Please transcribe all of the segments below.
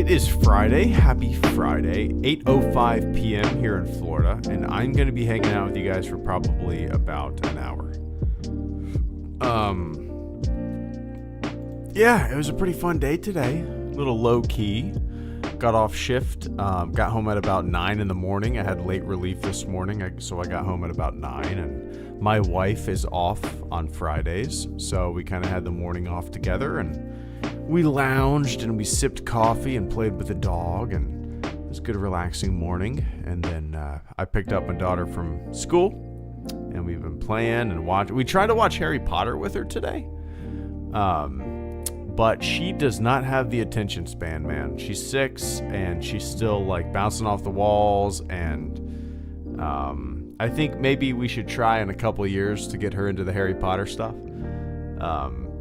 It is Friday. Happy Friday. 8:05 p.m. here in Florida, and I'm going to be hanging out with you guys for probably about an hour. Yeah, it was a pretty fun day today. A little low-key. Got off shift. Got home at about 9 in the morning. I had late relief this morning, so I got home at about 9, and my wife is off on Fridays, so we kind of had the morning off together, and we lounged and we sipped coffee and played with the dog, and it was a good relaxing morning. And then I picked up my daughter from school, and we've been playing and watching. We tried to watch Harry Potter with her today, but she does not have the attention span, man. She's 6 and she's still like bouncing off the walls, and I think maybe we should try in a couple years to get her into the Harry Potter stuff.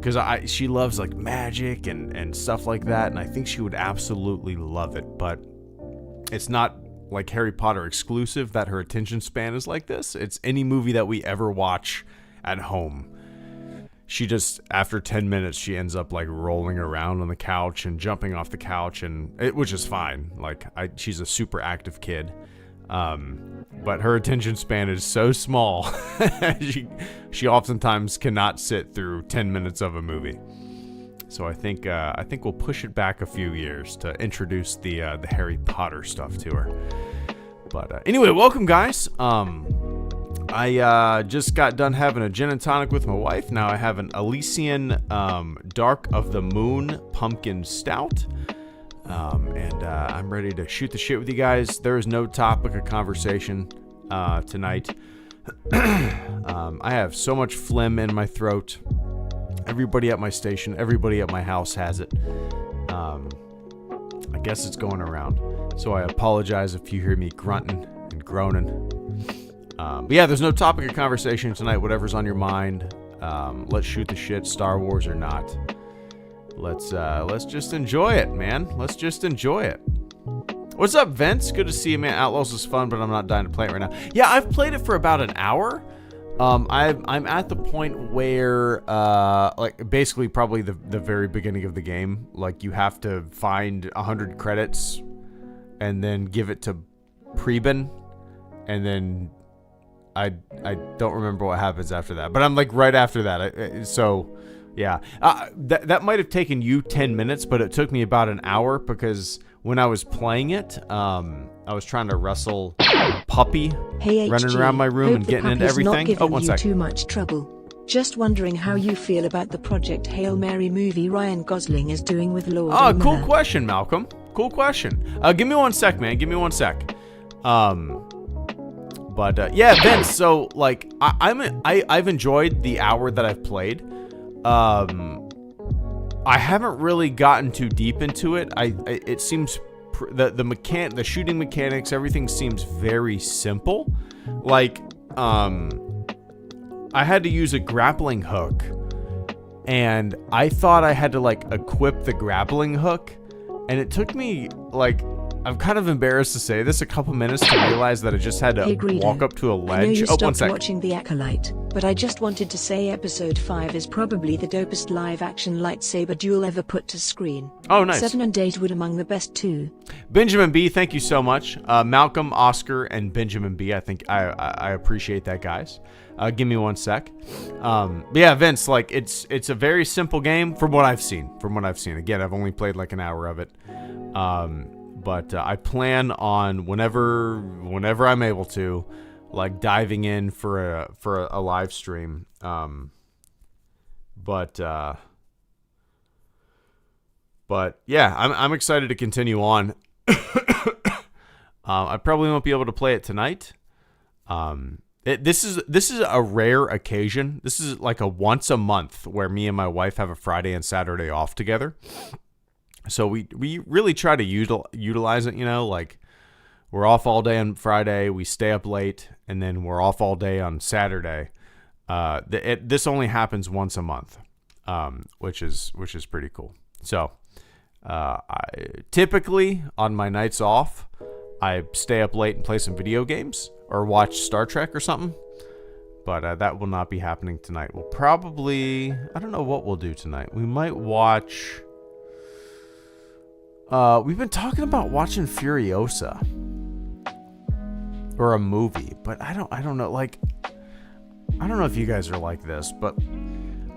Because she loves like magic and stuff like that, and I think she would absolutely love it, but it's not like Harry Potter exclusive that her attention span is like this. It's any movie that we ever watch at home. She just, after 10 minutes, she ends up like rolling around on the couch and jumping off the couch, which is fine. Like, she's a super active kid. But her attention span is so small, she oftentimes cannot sit through 10 minutes of a movie. So I think we'll push it back a few years to introduce the Harry Potter stuff to her. But anyway, welcome guys. I just got done having a gin and tonic with my wife. Now I have an Elysian Dark of the Moon Pumpkin Stout. And I'm ready to shoot the shit with you guys. There is no topic of conversation tonight. I have so much phlegm in my throat. Everybody at my station, everybody at my house has it. I guess it's going around. So I apologize if you hear me grunting and groaning. But yeah, there's no topic of conversation tonight. Whatever's on your mind. Let's shoot the shit, Star Wars or not. Let's just enjoy it, man. Let's just enjoy it. What's up, Vince? Good to see you, man. Outlaws is fun, but I'm not dying to play it right now. Yeah, I've played it for about an hour. I'm at the point where, like, basically probably the very beginning of the game. Like, you have to find 100 credits and then give it to Preben, and then I don't remember what happens after that. But I'm like right after that. Yeah, that might have taken you 10 minutes, but it took me about an hour because when I was playing it, I was trying to wrestle a puppy, running around my room and getting into everything. Oh, one sec. Too much trouble. Just wondering how you feel about the Project Hail Mary movie Ryan Gosling is doing with Lord. Oh, cool question, Malcolm. Cool question. Give me one sec, man. Give me one sec. But yeah, Vince. So like, I've enjoyed the hour that I've played. I haven't really gotten too deep into it. It seems the shooting mechanics, everything seems very simple. Like, I had to use a grappling hook, and I thought I had to like equip the grappling hook, and it took me like, I'm kind of embarrassed to say this, a couple minutes to realize that I just had to walk up to a ledge. I know you stopped watching The Acolyte, but I just wanted to say episode 5 is probably the dopest live-action lightsaber duel ever put to screen. Oh, nice. 7 and 8 would among the best too. Benjamin B, thank you so much. Malcolm, Oscar, and Benjamin B, I think I appreciate that, guys. Give me one sec. But yeah, Vince, like it's a very simple game from what I've seen. Again, I've only played like an hour of it. But I plan on whenever I'm able to, like diving in for a live stream. But yeah, I'm excited to continue on. I probably won't be able to play it tonight. This is a rare occasion. This is like a once a month where me and my wife have a Friday and Saturday off together. So we really try to utilize it, you know, like we're off all day on Friday, we stay up late, and then we're off all day on Saturday. This only happens once a month, which is pretty cool. So typically on my nights off, I stay up late and play some video games or watch Star Trek or something. But that will not be happening tonight. We'll probably, I don't know what we'll do tonight. We might watch... We've been talking about watching Furiosa. Or a movie, but I don't know, like, I don't know if you guys are like this, but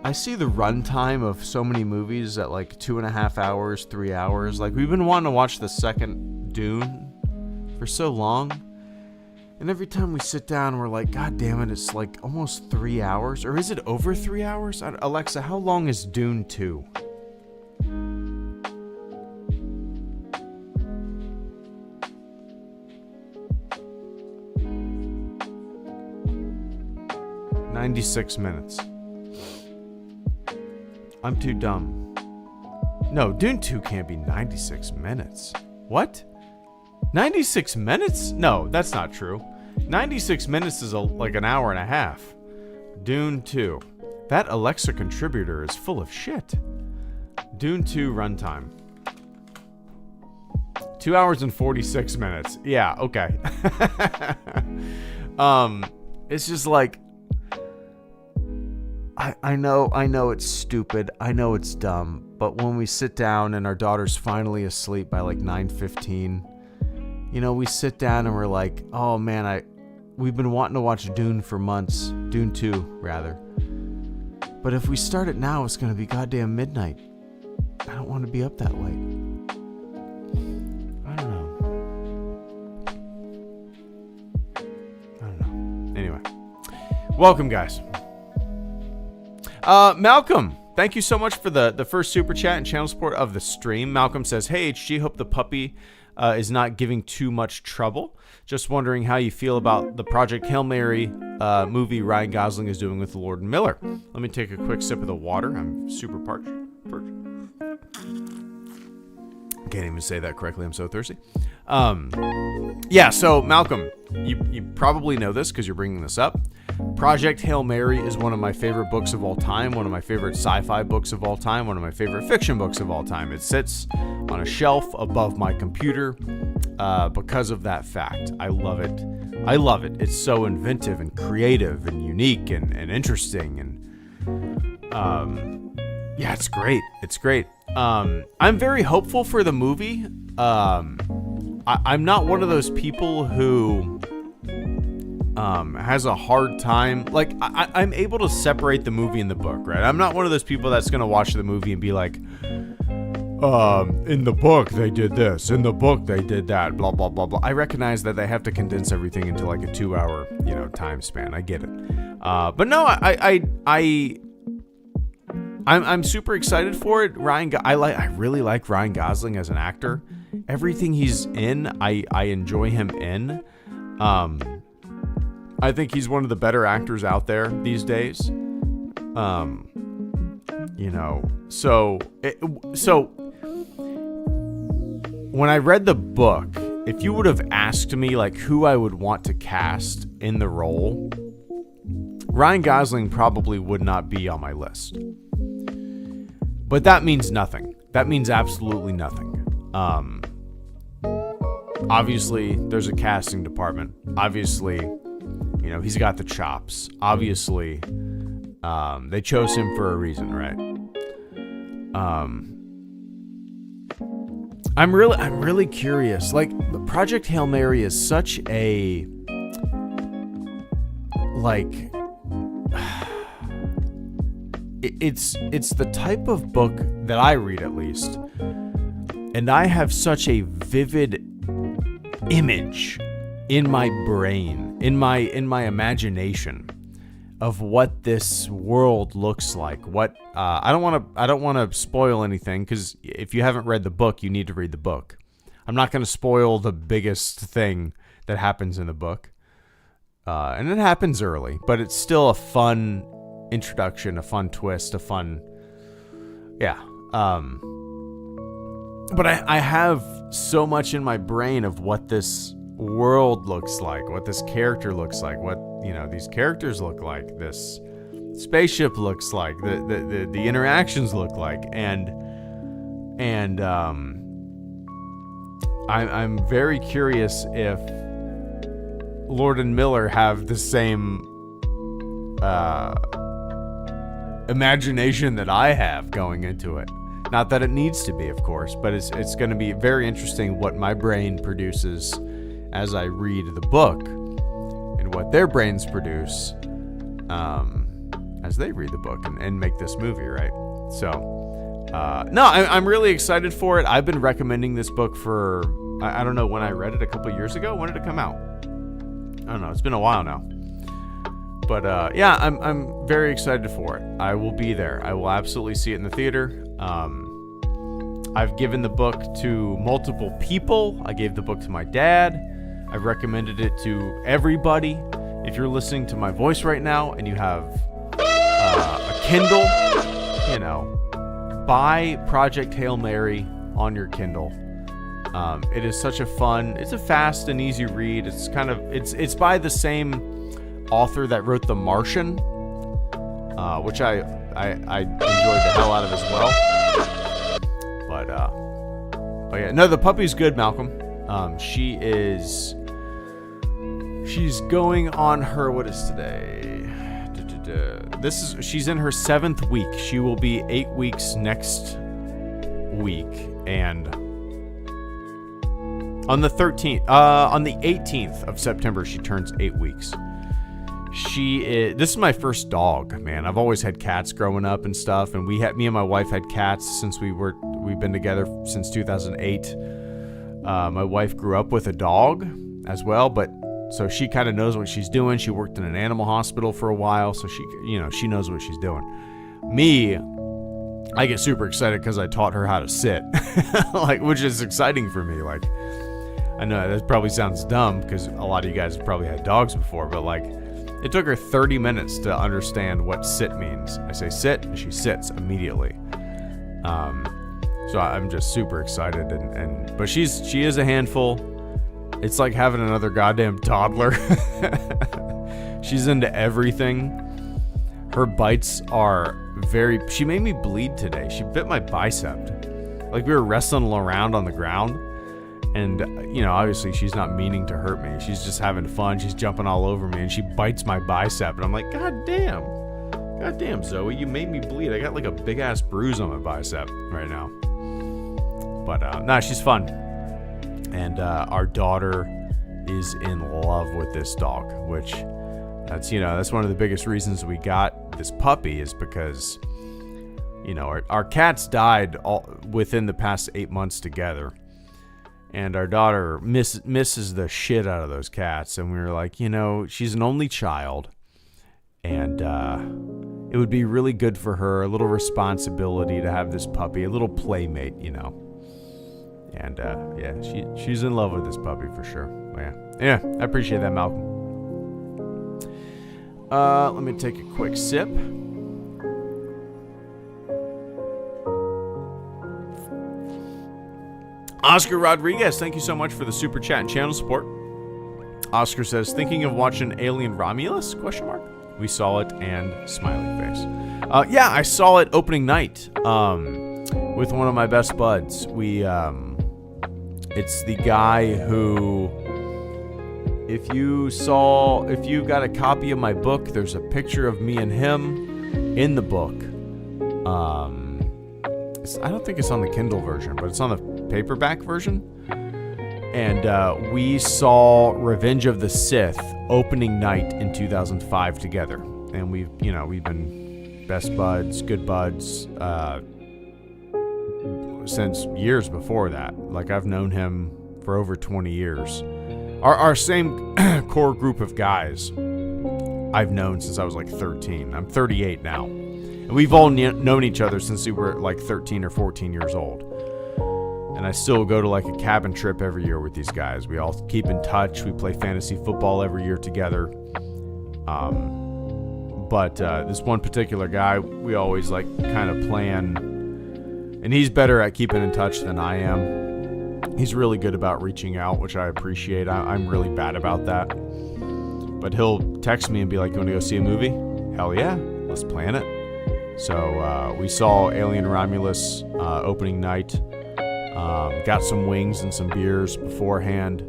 I see the runtime of so many movies at like 2.5 hours, 3 hours. Like, we've been wanting to watch the second Dune for so long, and every time we sit down, we're like, God damn it, it's like almost 3 hours, or is it over 3 hours? Alexa, how long is Dune 2? "96 minutes. I'm too dumb. No, Dune 2 can't be 96 minutes. What? 96 minutes? No, that's not true. 96 minutes is like an hour and a half. Dune 2. That Alexa contributor is full of shit. Dune 2 runtime. 2 hours and 46 minutes. Yeah, okay. It's just like, I know it's stupid. I know it's dumb. But when we sit down and our daughter's finally asleep by like 9:15, we sit down and we're like, oh man, we've been wanting to watch Dune for months. Dune 2, rather. But if we start it now, it's going to be goddamn midnight. I don't want to be up that late. I don't know. Anyway. Welcome, guys. Malcolm, thank you so much for the first super chat and channel support of the stream. Malcolm says, hey, HG, hope the puppy is not giving too much trouble. Just wondering how you feel about the Project Hail Mary movie Ryan Gosling is doing with Lord Miller. Let me take a quick sip of the water. I'm super parched. Can't even say that correctly. I'm so thirsty. So Malcolm, you probably know this because you're bringing this up. Project Hail Mary is one of my favorite books of all time, one of my favorite sci-fi books of all time, one of my favorite fiction books of all time. It sits on a shelf above my computer because of that fact. I love it. It's so inventive and creative and unique and interesting. And it's great. I'm very hopeful for the movie. I'm not one of those people who has a hard time. Like, I'm able to separate the movie and the book, right? I'm not one of those people that's going to watch the movie and be like, in the book they did this, in the book they did that, blah, blah, blah, blah. I recognize that they have to condense everything into like a 2-hour, time span. I get it. But no, I'm super excited for it. I really like Ryan Gosling as an actor. Everything he's in, I enjoy him in. I think he's one of the better actors out there these days. So when I read the book, if you would have asked me like who I would want to cast in the role, Ryan Gosling probably would not be on my list. But that means nothing. That means absolutely nothing. Obviously, there's a casting department. Obviously, he's got the chops. Obviously, they chose him for a reason, right? I'm really curious. Like, Project Hail Mary is such a it's the type of book that I read, at least, and I have such a vivid image in my brain, in my imagination, of what this world looks like. What I don't want to spoil anything, because if you haven't read the book, you need to read the book. I'm not going to spoil the biggest thing that happens in the book, and it happens early, but it's still a fun introduction, a fun twist, a fun, But I have so much in my brain of what this world looks like, what this character looks like, what these characters look like, this spaceship looks like, the interactions look like, and I'm very curious if Lord and Miller have the same imagination that I have going into it. Not that it needs to be, of course, but it's going to be very interesting what my brain produces as I read the book and what their brains produce as they read the book and make this movie, right? So, no, I'm really excited for it. I've been recommending this book for, I don't know when I read it, a couple years ago. When did it come out? I don't know. It's been a while now. But yeah, I'm very excited for it. I will be there. I will absolutely see it in the theater. I've given the book to multiple people. I gave the book to my dad. I've recommended it to everybody. If you're listening to my voice right now and you have a Kindle, you know, buy Project Hail Mary on your Kindle. It is such a fun, it's a fast and easy read. It's kind of, it's by the same author that wrote The Martian, which I enjoyed the hell out of as well. But yeah, no, the puppy's good, Malcolm. She's going on her, what is today? She's in her 7th week. She will be 8 weeks next week, and on the 18th of September, she turns 8 weeks. This is my first dog, man. I've always had cats growing up and stuff, and me and my wife had cats since we've been together since 2008. My wife grew up with a dog as well, so she kind of knows what she's doing. She worked in an animal hospital for a while, so she knows what she's doing. Me, I get super excited because I taught her how to sit, which is exciting for me. Like, I know that probably sounds dumb because a lot of you guys have probably had dogs before, but it took her 30 minutes to understand what sit means. I say sit, and she sits immediately. So I'm just super excited, but she is a handful. It's like having another goddamn toddler. She's into everything. Her bites are she made me bleed today. She bit my bicep. Like, we were wrestling around on the ground. And, obviously she's not meaning to hurt me. She's just having fun. She's jumping all over me, and she bites my bicep. And I'm like, God damn, Zoe, you made me bleed. I got like a big-ass bruise on my bicep right now. But, nah, she's fun. And our daughter is in love with this dog, which that's one of the biggest reasons we got this puppy, is because, our cats died within the past 8 months together. And our daughter misses the shit out of those cats. And we were like, she's an only child. And it would be really good for her, a little responsibility to have this puppy, a little playmate, And yeah, she's in love with this puppy for sure. Yeah, I appreciate that, Malcolm. Let me take a quick sip. Oscar Rodriguez, thank you so much for the super chat and channel support. Oscar says, thinking of watching Alien Romulus? ? We saw it, and smiley face. Yeah, I saw it opening night with one of my best buds. It's the guy who, if you got a copy of my book, there's a picture of me and him in the book. I don't think it's on the Kindle version, but it's on the paperback version. And we saw Revenge of the Sith opening night in 2005 together. And we've been best buds, good buds, since years before that. Like, I've known him for over 20 years. Our same core group of guys I've known since I was like 13. I'm 38 now. And we've all known each other since we were like 13 or 14 years old. And I still go to like a cabin trip every year with these guys. We all keep in touch. We play fantasy football every year together. But this one particular guy, we always like kind of plan. And he's better at keeping in touch than I am. He's really good about reaching out, which I appreciate. I'm really bad about that. But he'll text me and be like, you want to go see a movie? Hell yeah, let's plan it. So we saw Alien Romulus opening night. Got some wings and some beers beforehand.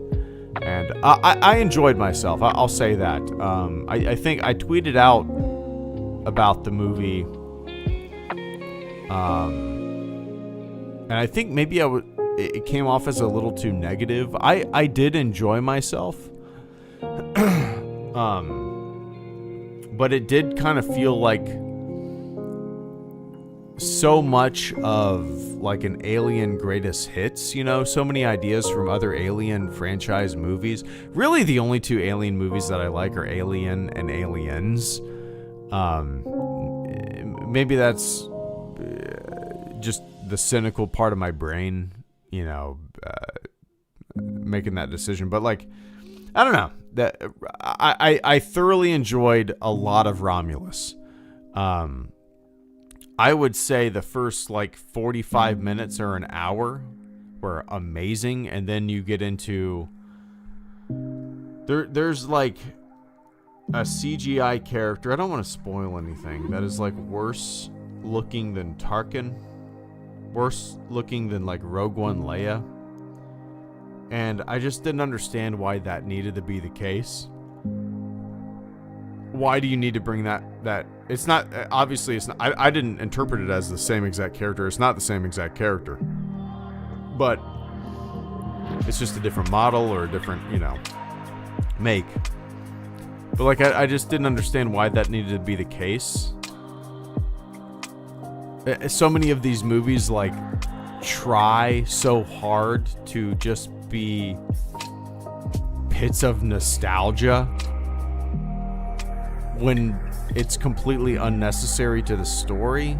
And I enjoyed myself. I'll say that. I think I tweeted out about the movie and I think maybe it came off as a little too negative. I did enjoy myself. But it did kind of feel like so much of like an Alien greatest hits, you know, so many ideas from other Alien franchise movies. Really the only two Alien movies that I like are Alien and Aliens. Maybe that's just the cynical part of my brain, you know, making that decision. But like, I don't know. That I thoroughly enjoyed a lot of Romulus. I would say the first like 45 minutes or an hour were amazing, and then you get into there's like a CGI character. I don't want to spoil anything. That is like worse looking than Tarkin, worse looking than like Rogue One Leia. And I just didn't understand why that needed to be the case. Why do you need to bring that it's not, obviously it's not, I didn't interpret it as the same exact character. It's not the same exact character. But it's just a different model or a different, you know, make. But like, I just didn't understand why that needed to be the case. So many of these movies like try so hard to just be pits of nostalgia when it's completely unnecessary to the story.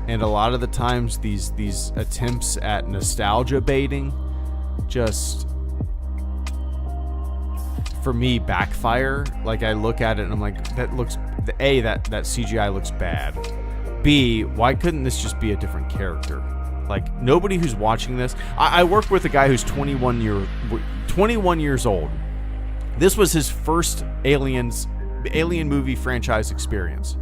And a lot of the times these attempts at nostalgia baiting just, for me, backfire. Like, I look at it and I'm like, that CGI looks bad. B, why couldn't this just be a different character? Like, nobody who's watching this... I work with a guy who's 21 years old. This was his first Alien movie franchise experience.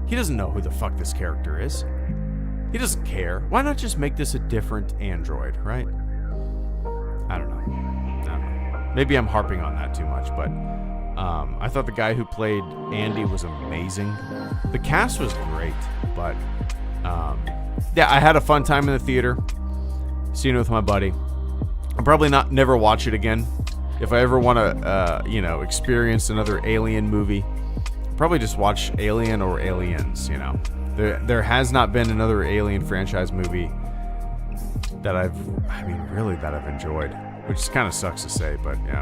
He doesn't know who the fuck this character is. He doesn't care. Why not just make this a different android, right? I don't know. Maybe I'm harping on that too much, but... I thought the guy who played Andy was amazing. The cast was great, but... yeah, I had a fun time in the theater, seeing it with my buddy. I'll probably never watch it again. If I ever want to, experience another Alien movie, I'll probably just watch Alien or Aliens. You know, there has not been another Alien franchise movie that I've enjoyed, which kind of sucks to say, but yeah.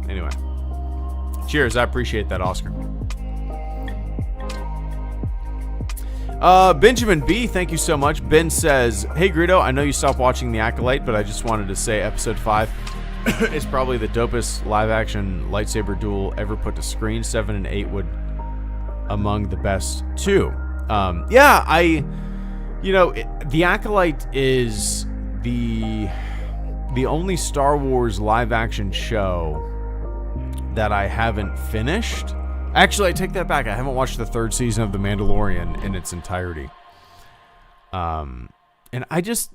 Anyway, cheers. I appreciate that, Oscar. Benjamin B, thank you so much. Ben says, hey Greedo, I know you stopped watching The Acolyte, but I just wanted to say episode 5 is probably the dopest live-action lightsaber duel ever put to screen. 7 and 8 would among the best too. The Acolyte is the only Star Wars live-action show that I haven't finished. Actually, I take that back. I haven't watched the 3rd season of The Mandalorian in its entirety. And I just,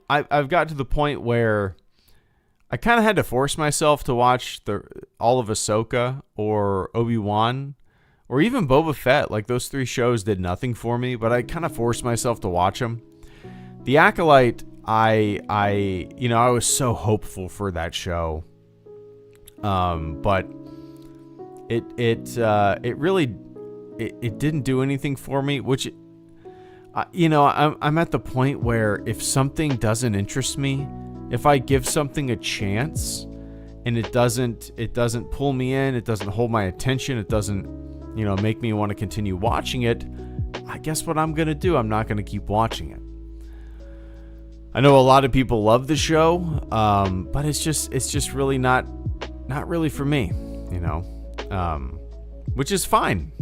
I've got to the point where I kind of had to force myself to watch all of Ahsoka or Obi-Wan or even Boba Fett. Like, those 3 shows did nothing for me, but I kind of forced myself to watch them. The Acolyte, I was so hopeful for that show. But it really didn't do anything for me, which, I'm at the point where if something doesn't interest me, if I give something a chance and it doesn't pull me in, it doesn't hold my attention, it doesn't, make me want to continue watching it, I guess what I'm going to do, I'm not going to keep watching it. I know a lot of people love the show, but it's just really not really for me, which is fine.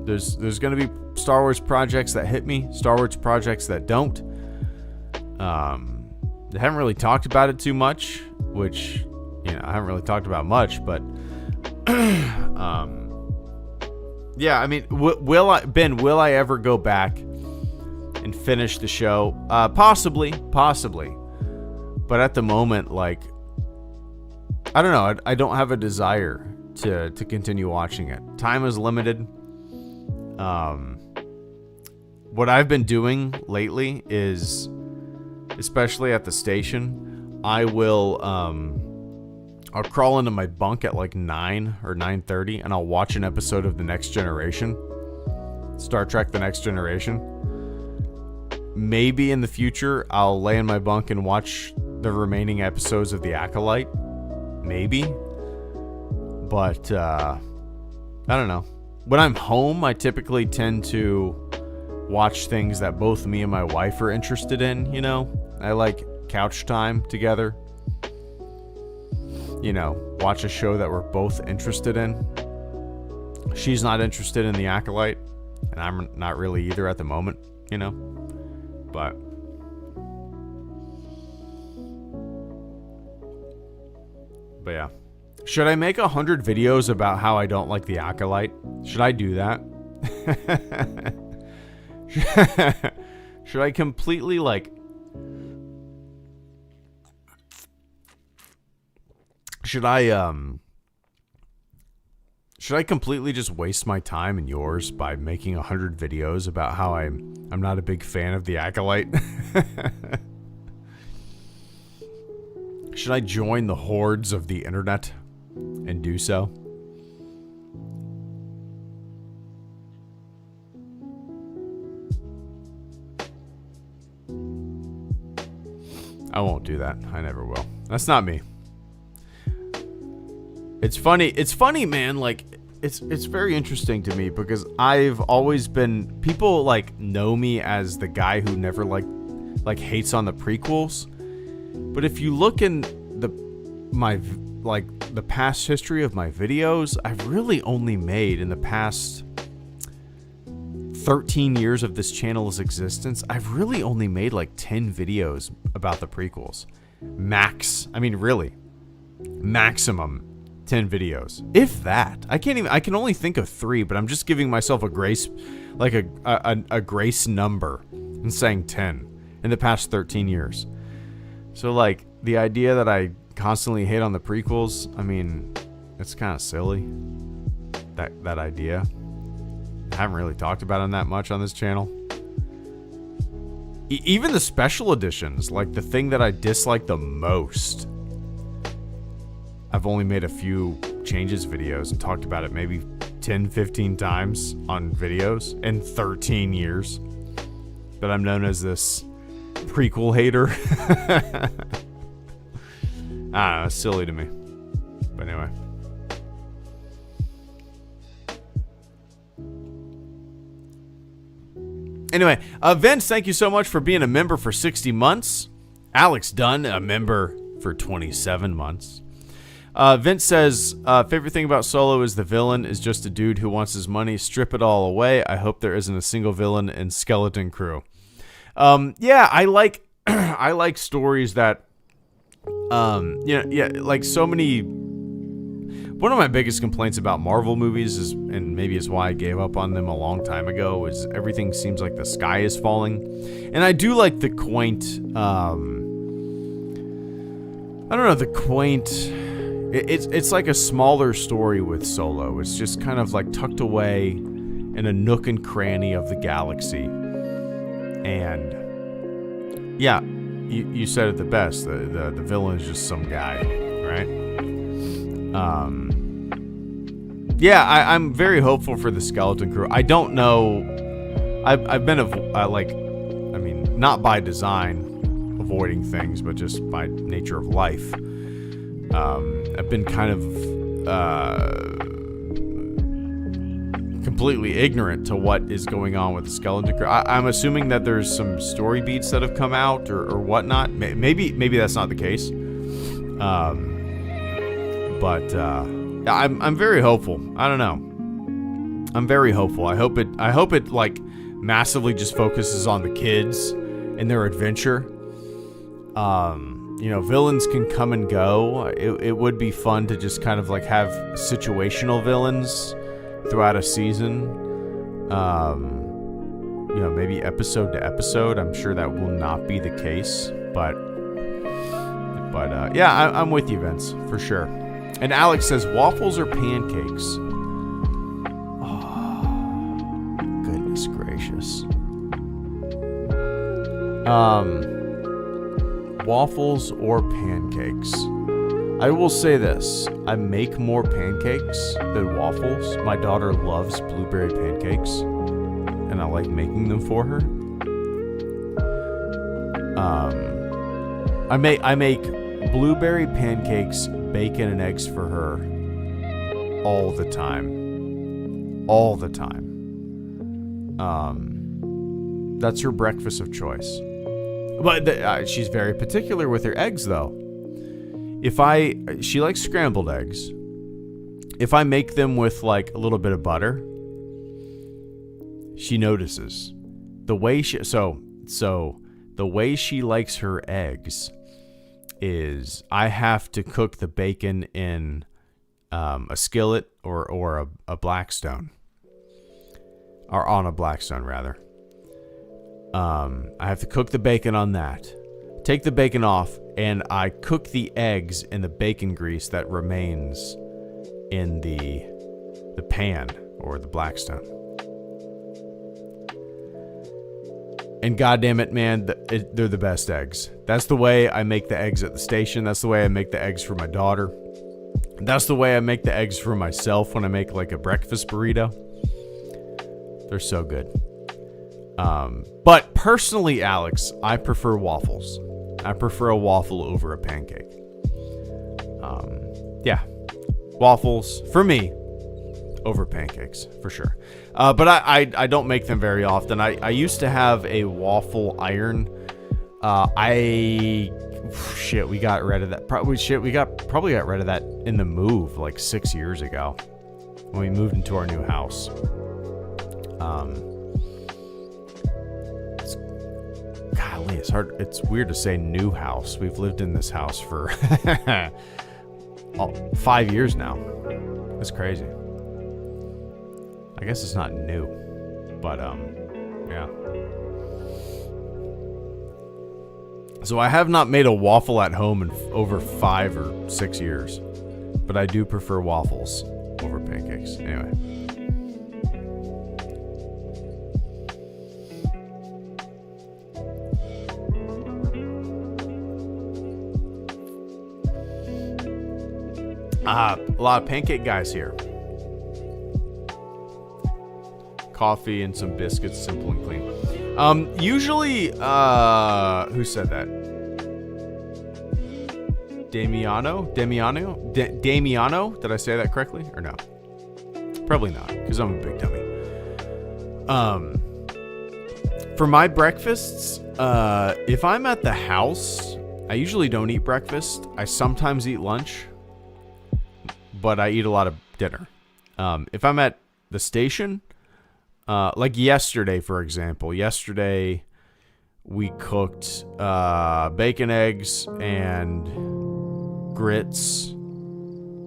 There's going to be Star Wars projects that hit me, Star Wars projects that don't. They haven't really talked about it too much, which, I haven't really talked about much, but, yeah, I mean, will I ever go back and finish the show? Possibly, but at the moment, like, I don't know, I don't have a desire to continue watching it. Time is limited. What I've been doing lately is, especially at the station, I'll crawl into my bunk at like 9 or 9:30 and I'll watch an episode of The Next Generation. Star Trek The Next Generation. Maybe in the future I'll lay in my bunk and watch the remaining episodes of The Acolyte. Maybe. But I don't know. When I'm home, I typically tend to watch things that both me and my wife are interested in, you know? I like couch time together. You know, watch a show that we're both interested in. She's not interested in The Acolyte, and I'm not really either at the moment, you know? But yeah. Should I make 100 videos about how I don't like The Acolyte? Should I do that? Should I completely should I completely just waste my time and yours by making 100 videos about how I'm not a big fan of The Acolyte? Should I join the hordes of the internet and do so? I won't do that. I never will. That's not me. It's funny, man. Like, it's very interesting to me because I've always been, people like know me as the guy who never like hates on the prequels. But if you look in the past history of my videos, I've really only made in the past 13 years of this channel's existence, I've really only made like 10 videos about the prequels. Really. Maximum 10 videos. If that. I can only think of 3, but I'm just giving myself a grace, like a grace number and saying 10 in the past 13 years. So like the idea that I constantly hate on the prequels, I mean, it's kind of silly. That idea. I haven't really talked about them that much on this channel. Even the special editions, like the thing that I dislike the most, I've only made a few changes videos and talked about it maybe 10, 15 times on videos in 13 years. But I'm known as this prequel hater. I don't know, it's silly to me. But anyway. Vince, thank you so much for being a member for 60 months. Alex Dunn, a member for 27 months. Vince says, favorite thing about Solo is the villain is just a dude who wants his money. Strip it all away. I hope there isn't a single villain in Skeleton Crew. Yeah, I like I like stories that like so many. One of my biggest complaints about Marvel movies is, and maybe it's why I gave up on them a long time ago, is everything seems like the sky is falling. And I do like the quaint, it's like a smaller story with Solo. It's just kind of like tucked away in a nook and cranny of the galaxy. And yeah, you said it the best. The villain is just some guy, right? Yeah, I'm very hopeful for the Skeleton Crew. I don't know. I've been not by design avoiding things, but just by nature of life. I've been kind of completely ignorant to what is going on with the Skeleton Crew. I'm assuming that there's some story beats that have come out or whatnot. Maybe that's not the case. But I'm very hopeful. I don't know. I'm very hopeful. I hope it like massively just focuses on the kids and their adventure. Villains can come and go. It would be fun to just kind of like have situational villains throughout a season. Maybe episode to episode. I'm sure that will not be the case, but yeah, I'm with you, Vince, for sure. And Alex says, waffles or pancakes? Oh, goodness gracious. Waffles or pancakes? I will say this. I make more pancakes than waffles. My daughter loves blueberry pancakes, and I like making them for her. I make blueberry pancakes, bacon and eggs for her all the time. All the time. That's her breakfast of choice. But she's very particular with her eggs, though. She likes scrambled eggs. If I make them with like a little bit of butter, she notices. The way she likes her eggs is I have to cook the bacon in a skillet or a Blackstone, or on a Blackstone rather. I have to cook the bacon on that. Take the bacon off, and I cook the eggs in the bacon grease that remains in the pan or the Blackstone. And goddamn it, man, they're the best eggs. That's the way I make the eggs at the station. That's the way I make the eggs for my daughter. That's the way I make the eggs for myself when I make like a breakfast burrito. They're so good. But personally, Alex, I prefer waffles. I prefer a waffle over a pancake. Yeah, waffles for me over pancakes for sure. But I don't make them very often. I used to have a waffle iron. We got rid of that. Probably got rid of that in the move like 6 years ago when we moved into our new house. Golly, it's hard. It's weird to say new house. We've lived in this house for 5 years now. That's crazy. I guess it's not new, but yeah. So I have not made a waffle at home in over 5 or 6 years, but I do prefer waffles over pancakes. Anyway. A lot of pancake guys here. Coffee and some biscuits, simple and clean. Usually, who said that? Damiano? Did I say that correctly or no? Probably not, because I'm a big dummy. For my breakfasts, if I'm at the house, I usually don't eat breakfast. I sometimes eat lunch, but I eat a lot of dinner. If I'm at the station, like yesterday, for example. Yesterday, we cooked bacon, eggs, and grits,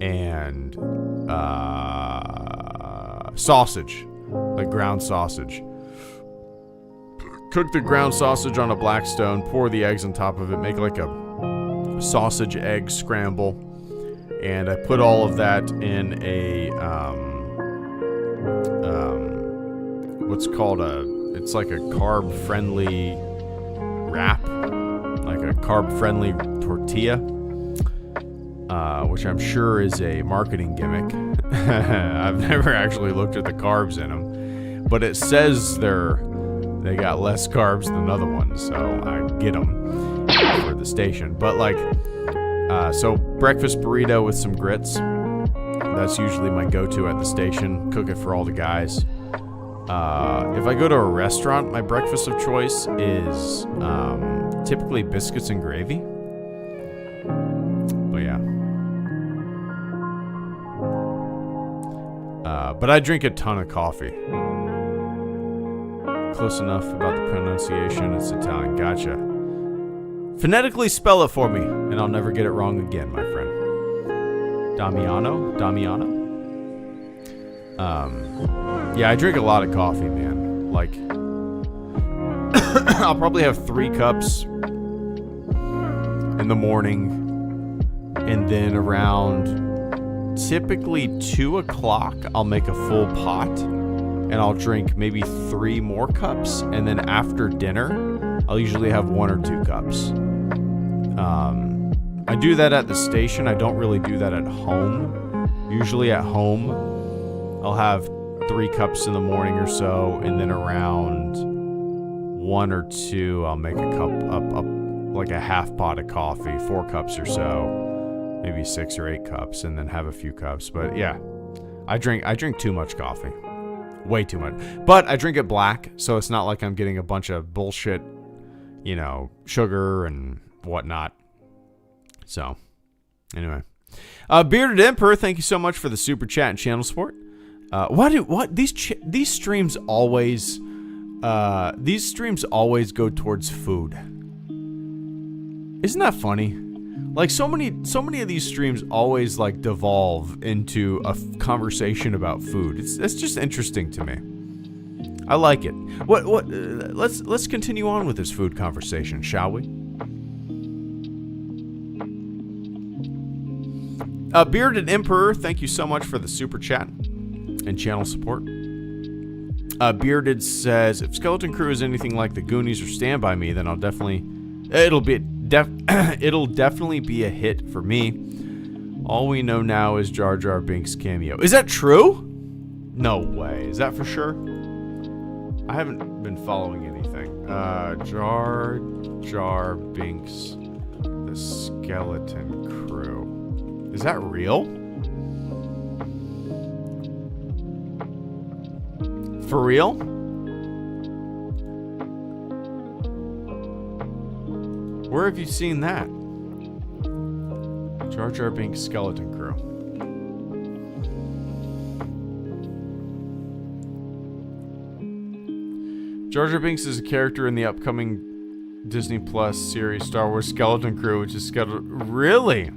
and sausage, like ground sausage. Cook the ground sausage on a Blackstone, pour the eggs on top of it, make like a sausage egg scramble. And I put all of that in a, what's called it's like a carb-friendly wrap, like a carb-friendly tortilla, which I'm sure is a marketing gimmick. I've never actually looked at the carbs in them, but it says they got less carbs than other ones, so I get them for the station. But like, so breakfast burrito with some grits. That's usually my go-to at the station. Cook it for all the guys. If I go to a restaurant, my breakfast of choice is typically biscuits and gravy. But yeah. But I drink a ton of coffee. Close enough about the pronunciation. It's Italian. Gotcha. Phonetically spell it for me, and I'll never get it wrong again, my friend. Damiano? Yeah, I drink a lot of coffee, man. Like, I'll probably have 3 cups in the morning, and then around typically 2 o'clock, I'll make a full pot and I'll drink maybe 3 more cups. And then after dinner, I'll usually have 1 or 2 cups. I do that at the station. I don't really do that at home. Usually at home, I'll have 3 cups in the morning or so, and then around 1 or 2, I'll make a cup up like a half pot of coffee, 4 cups or so, maybe 6 or 8 cups, and then have a few cups. But yeah, I drink too much coffee, way too much. But I drink it black, so it's not like I'm getting a bunch of bullshit, sugar and whatnot. So, anyway, Bearded Emperor, thank you so much for the super chat and channel support. These streams always go towards food. Isn't that funny? Like so many of these streams always like devolve into a conversation about food. That's just interesting to me. I like it. Let's continue on with this food conversation, shall we? Bearded Emperor, thank you so much for the super chat and channel support. Bearded says, if Skeleton Crew is anything like the Goonies or Stand By Me, then it'll definitely be a hit for me. All we know now is Jar Jar Binks' cameo. Is that true? No way. Is that for sure? I haven't been following anything. Jar Jar Binks, the Skeleton Crew. Is that real? For real? Where have you seen that? Jar Jar Binks Skeleton Crew. Jar Jar Binks is a character in the upcoming Disney Plus series Star Wars Skeleton Crew, which is scheduled. Really?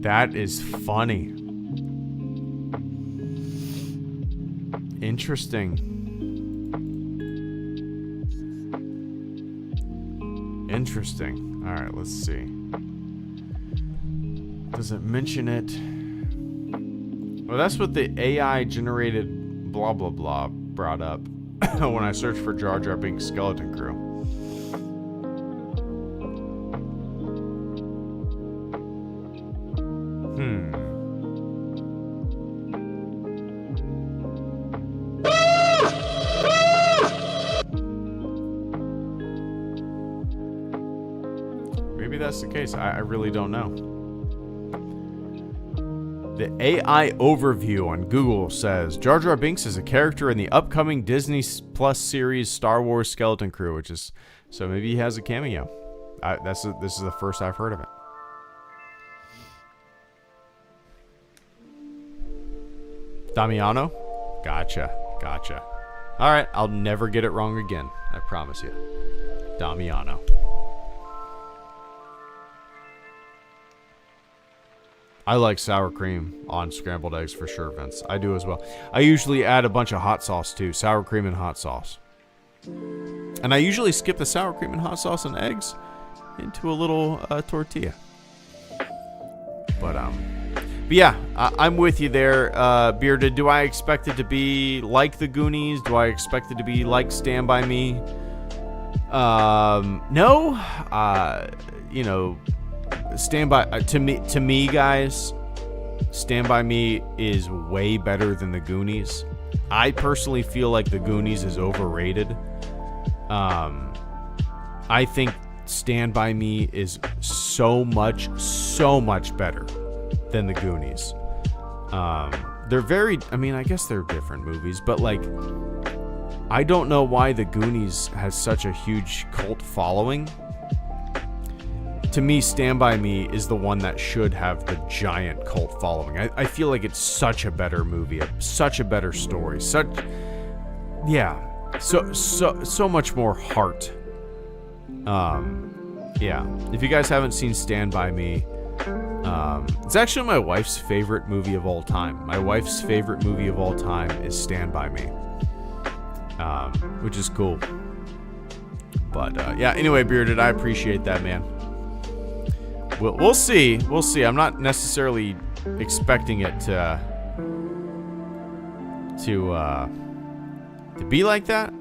That is funny. Interesting. Interesting. All right, let's see. Does it mention it? Well, that's what the AI generated blah blah blah brought up when I searched for Jar Jar Binks Skeleton Crew. Maybe that's the case. I really don't know. The AI overview on Google says Jar Jar Binks is a character in the upcoming Disney Plus series Star Wars Skeleton Crew, which is so maybe he has a cameo. This is the first I've heard of it. Damiano? Gotcha. All right, I'll never get it wrong again. I promise you. Damiano. I like sour cream on scrambled eggs for sure, Vince. I do as well. I usually add a bunch of hot sauce too. Sour cream and hot sauce. And I usually skip the sour cream and hot sauce and eggs into a little tortilla. But yeah, I'm with you there, Bearded. Do I expect it to be like the Goonies? Do I expect it to be like Stand By Me? No. Stand By to me, guys. Stand By Me is way better than the Goonies. I personally feel like the Goonies is overrated. I think Stand By Me is so much better than the Goonies. They're very, I guess they're different movies, but like, I don't know why the Goonies has such a huge cult following. To me, Stand By Me is the one that should have the giant cult following. I feel like it's such a better movie, such a better story, so much more heart. Yeah. If you guys haven't seen Stand By Me, it's actually my wife's favorite movie of all time. My wife's favorite movie of all time is Stand By Me, which is cool. But yeah. Anyway, Bearded, I appreciate that, man. We'll see. We'll see. I'm not necessarily expecting it to be like that.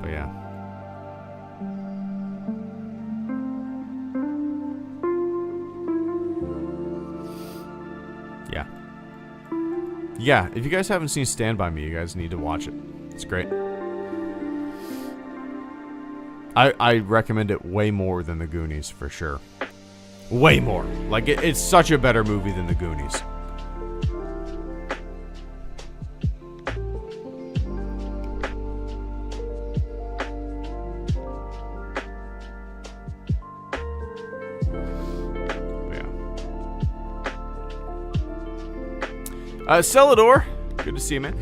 But yeah. Yeah. Yeah, if you guys haven't seen Stand By Me, you guys need to watch it. It's great. I recommend it way more than The Goonies, for sure. Way more. Like, it's such a better movie than The Goonies. Celador, good to see you, man.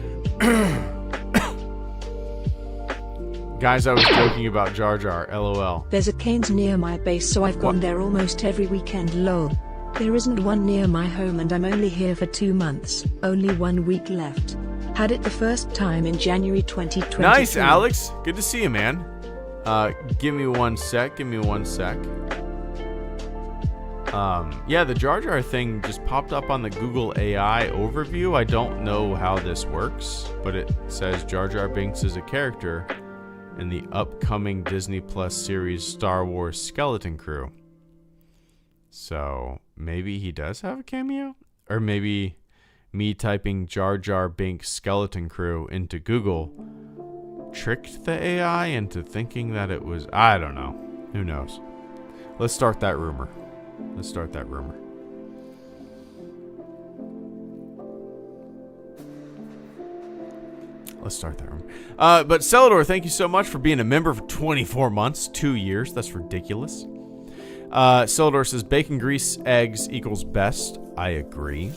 Guys, I was joking about Jar Jar, LOL. There's a Cane's near my base, so I've gone there almost every weekend, lol. There isn't one near my home and I'm only here for 2 months, only 1 week left. Had it the first time in January 2020. Nice, Alex. Good to see you, man. Give me one sec. Yeah, the Jar Jar thing just popped up on the Google AI overview. I don't know how this works, but it says Jar Jar Binks is a character in the upcoming Disney Plus series Star Wars Skeleton Crew. So maybe he does have a cameo? Or maybe me typing Jar Jar Binks Skeleton Crew into Google tricked the AI into thinking that it was... I don't know. Who knows? Let's start that rumor. But Celador, thank you so much for being a member for 24 months, 2 years. That's ridiculous. Celador says bacon grease eggs equals best. I agree.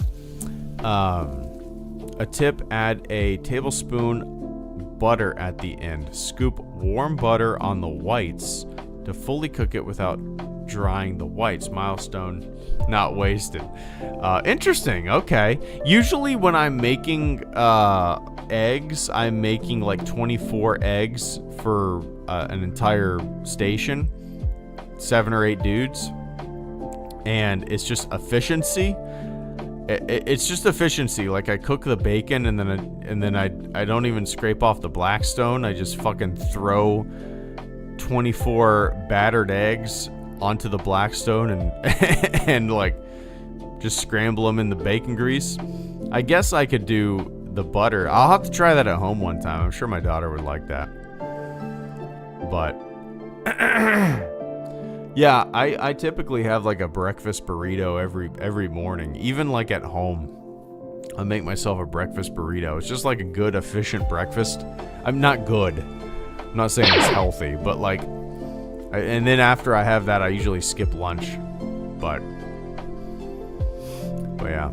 A tip, add a tablespoon butter at the end. Scoop warm butter on the whites to fully cook it without drying the whites. Milestone not wasted. Interesting. Okay. Usually when I'm making eggs, I'm making like 24 eggs for an entire station, 7 or 8 dudes, and it's just efficiency. It's just efficiency. Like, I cook the bacon and then I don't even scrape off the Blackstone. I just fucking throw 24 battered eggs onto the Blackstone and like just scramble them in the bacon grease. I guess I could do the butter. I'll have to try that at home one time. I'm sure my daughter would like that. But yeah, I typically have like a breakfast burrito every morning. Even like at home, I make myself a breakfast burrito. It's just like a good, efficient breakfast. I'm not good. I'm not saying it's healthy, but like, and then after I have that, I usually skip lunch. But yeah.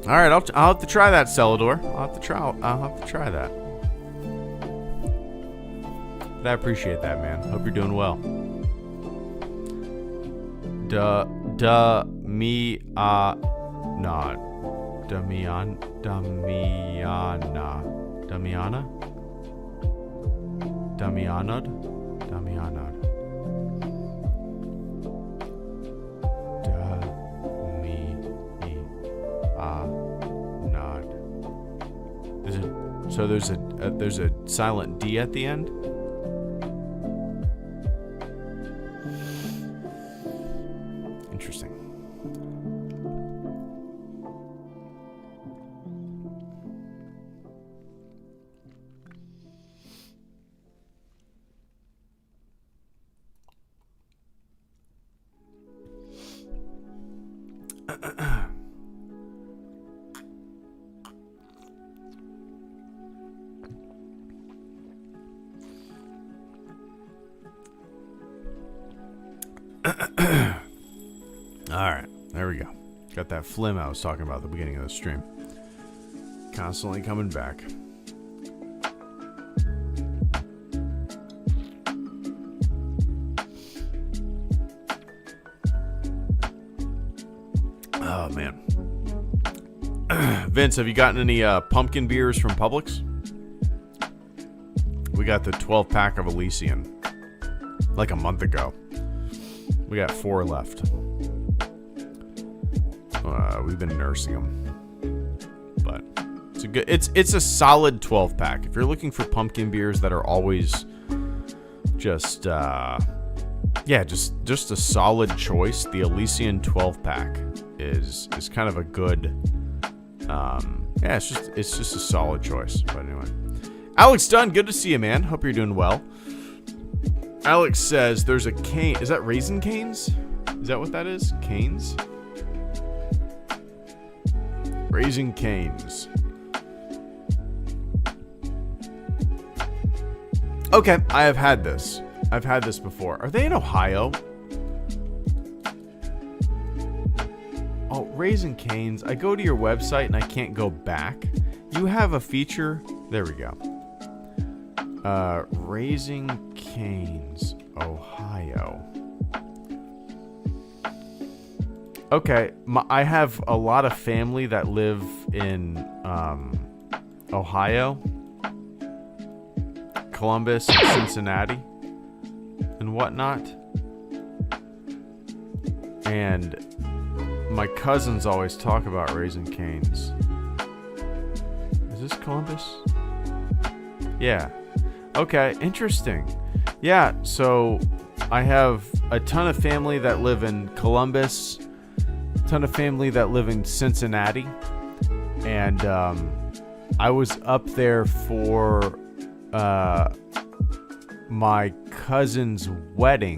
All right, I'll have to try that, Celador. I'll have to try that. But I appreciate that, man. Hope you're doing well. Damiana. So there's a silent D at the end. Interesting. Alright, there we go. Got that phlegm I was talking about at the beginning of the stream. Constantly coming back. Oh, man. Vince, have you gotten any pumpkin beers from Publix? We got the 12-pack of Elysian. like a month ago. We got 4 left. We've been nursing them, but it's a solid 12 pack. If you're looking for pumpkin beers that are always just a solid choice, the Elysian 12 pack is kind of a good. It's just a solid choice. But anyway, Alex Dunn, good to see you, man. Hope you're doing well. Alex says there's a cane. Is that Raisin Canes? Is that what that is? Canes? Raisin Canes. Okay, I have had this. I've had this before. Are they in Ohio? Oh, Raisin Canes. I go to your website and I can't go back. You have a feature. There we go. Raisin Canes, Ohio. Okay, I have a lot of family that live in Ohio, Columbus, Cincinnati, and whatnot. And my cousins always talk about Raisin Canes. Is this Columbus? Yeah. Okay, interesting. Yeah, so I have a ton of family that live in Columbus, a ton of family that live in Cincinnati, and I was up there for my cousin's wedding,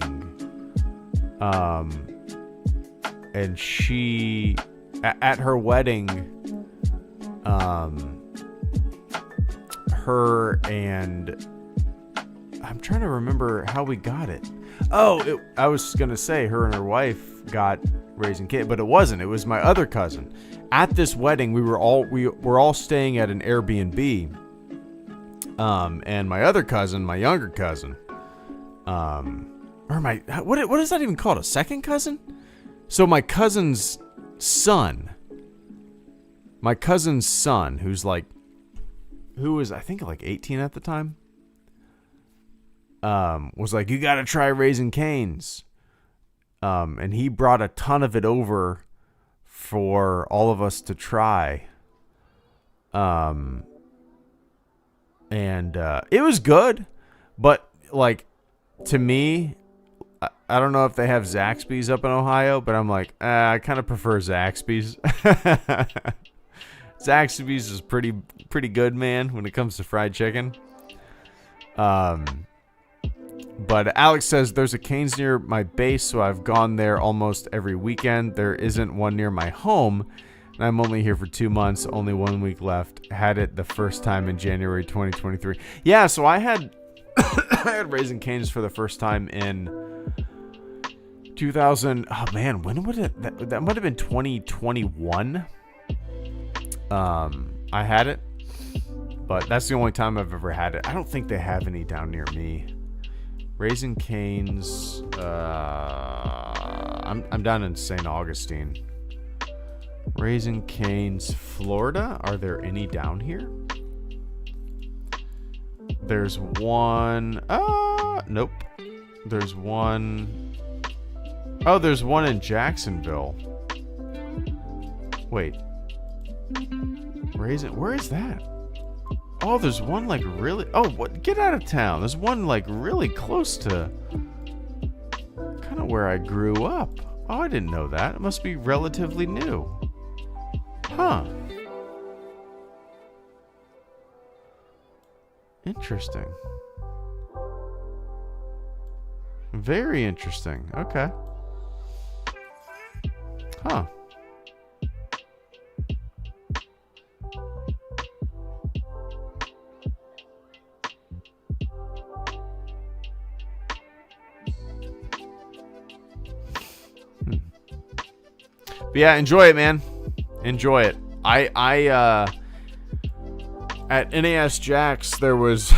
and she, at her wedding, her and I'm trying to remember how we got it. I was gonna say her and her wife got Raisin Cane, but it wasn't. It was my other cousin. At this wedding, we were all staying at an Airbnb. And my other cousin, my younger cousin, or my what is that even called? A second cousin? So my cousin's son, who was I think like 18 at the time, was like, you gotta try Raisin Canes. And he brought a ton of it over for all of us to try. And it was good, but like, to me, I don't know if they have Zaxby's up in Ohio, but I'm like, I kind of prefer Zaxby's. Zaxby's is pretty good, man, when it comes to fried chicken. But Alex says there's a Cane's near my base, so I've gone there almost every weekend. There isn't one near my home, and I'm only here for 2 months, only 1 week left. Had it the first time in January 2023. Yeah, so I had I had Raisin Cane's for the first time in 2000. Oh man, when would it? That might have been 2021. I had it, but that's the only time I've ever had it. I don't think they have any down near me. Raisin Cane's. I'm down in St. Augustine. Raisin Cane's, Florida. Are there any down here? There's one. Nope. There's one. Oh, there's one in Jacksonville. Wait. Raisin. Where is that? Oh, there's one like really. Oh, what? Get out of town. There's one like really close to kind of where I grew up. Oh, I didn't know that. It must be relatively new. Huh. Interesting. Very interesting. Okay. Huh. But yeah, enjoy it, man. Enjoy it. I at NAS Jack's there was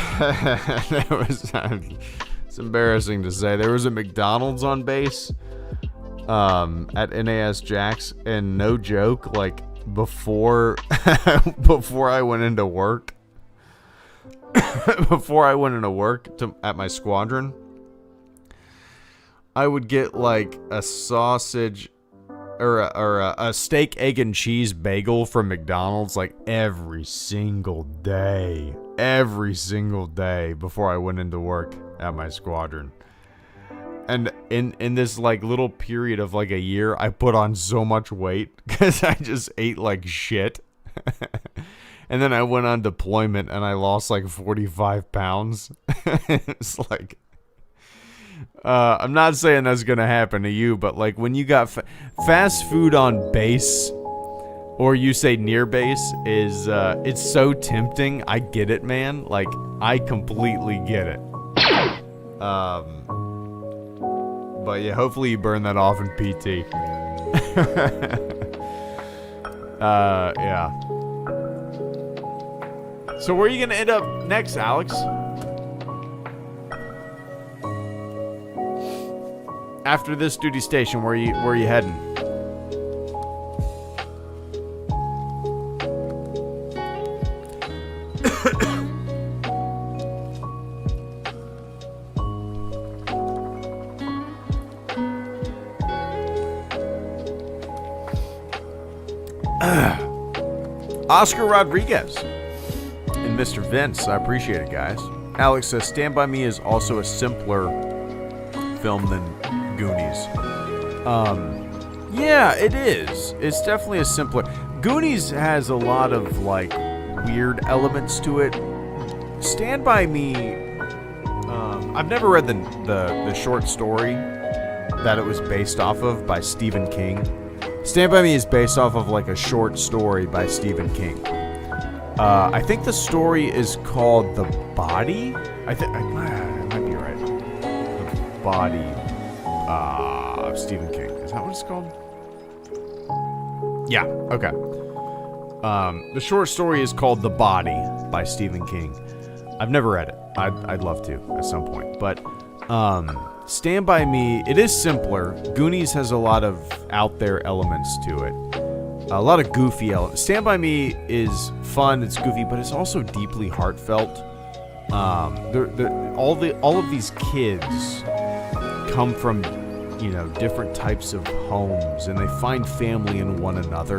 it's embarrassing to say, there was a McDonald's on base at NAS Jack's, and no joke, like before I went into work at my squadron, I would get like a sausage or a steak, egg, and cheese bagel from McDonald's like every single day before I went into work at my squadron. And in this like little period of like a year, I put on so much weight because I just ate like shit. And then I went on deployment and I lost like 45 pounds. It's like, I'm not saying that's going to happen to you, but like when you got fast food on base, or you say near base, is it's so tempting. I get it, man. Like, I completely get it. But yeah, hopefully you burn that off in PT. Yeah. So where are you gonna end up next, Alex? After this duty station, where are you heading? Oscar Rodriguez and Mr. Vince, I appreciate it, guys. Alex says, Stand By Me is also a simpler film than Goonies. Yeah, it is. It's definitely a simpler. Goonies has a lot of like weird elements to it. Stand By Me, I've never read the short story that it was based off of by Stephen King. Stand By Me is based off of like a short story by Stephen King. I think the story is called The Body. I might be right. The Body of Stephen King. Is that what it's called? Yeah. Okay. The short story is called The Body by Stephen King. I've never read it. I'd love to at some point, but Stand By Me, it is simpler. Goonies has a lot of out there elements to it. A lot of goofy elements. Stand By Me is fun, it's goofy, but it's also deeply heartfelt. All of these kids come from, different types of homes, and they find family in one another.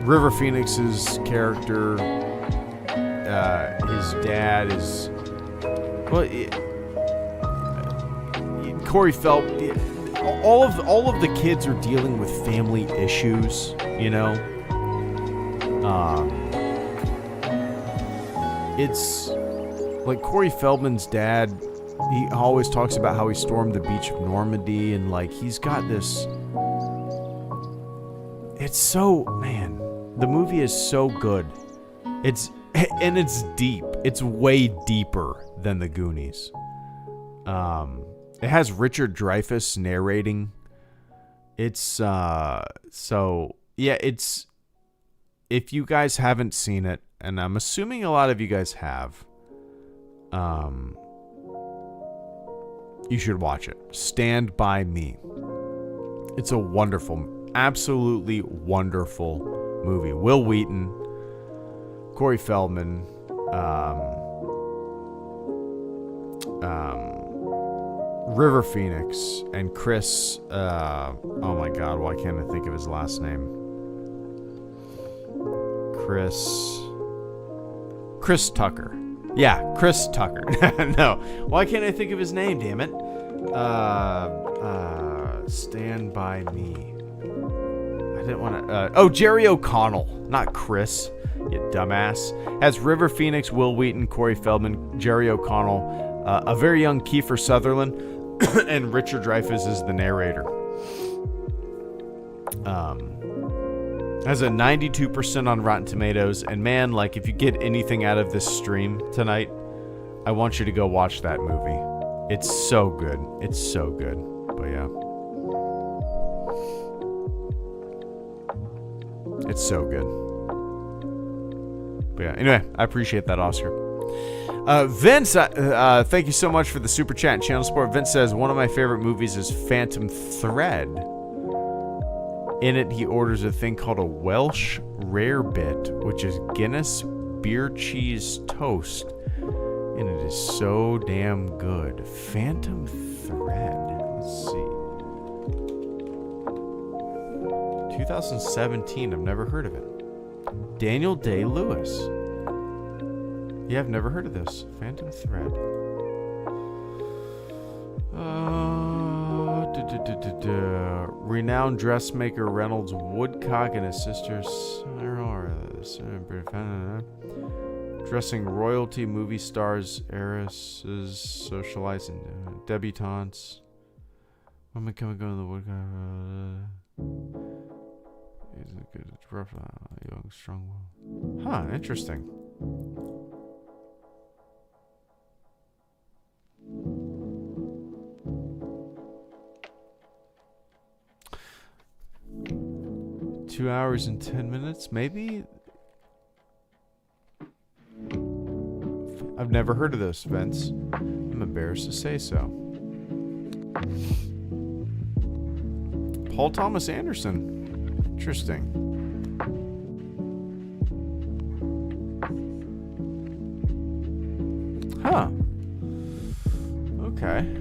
River Phoenix's character, his dad is, Corey Feldman. All of the kids are dealing with family issues, It's like Corey Feldman's dad. He always talks about how he stormed the beach of Normandy, and like he's got this. It's so, man. The movie is so good. It's deep. It's way deeper than the Goonies. It has Richard Dreyfuss narrating. It's if you guys haven't seen it, and I'm assuming a lot of you guys have, you should watch it. Stand By Me. It's a wonderful, absolutely wonderful movie. Will Wheaton, Corey Feldman, River Phoenix, and Chris, oh my god, why can't I think of his last name? Chris Tucker. Yeah, Chris Tucker. No, why can't I think of his name, damn it? Stand By Me. I didn't want to, Jerry O'Connell, not Chris, you dumbass. Has River Phoenix, Will Wheaton, Corey Feldman, Jerry O'Connell, a very young Kiefer Sutherland, and Richard Dreyfuss is the narrator. Has a 92% on Rotten Tomatoes, and man, like, if you get anything out of this stream tonight, I want you to go watch that movie. It's so good. It's so good. But yeah. It's so good. But yeah, anyway, I appreciate that, Oscar. Vince, thank you so much for the super chat and channel support. Vince says, one of my favorite movies is Phantom Thread. In it, he orders a thing called a Welsh Rarebit, which is Guinness beer cheese toast. and it is so damn good. Phantom Thread. Let's see. 2017. I've never heard of it. Daniel Day-Lewis. Yeah, I've never heard of this. Phantom Thread. Renowned dressmaker Reynolds Woodcock and his sister dressing royalty, movie stars, heiresses, socialites, and debutantes. Women come and go to the Woodcock. He's a good, rough, young, strong. Huh, interesting. Two hours and 10 minutes, maybe? I've never heard of this, Vince. I'm embarrassed to say so. Paul Thomas Anderson. Interesting. Huh. Okay.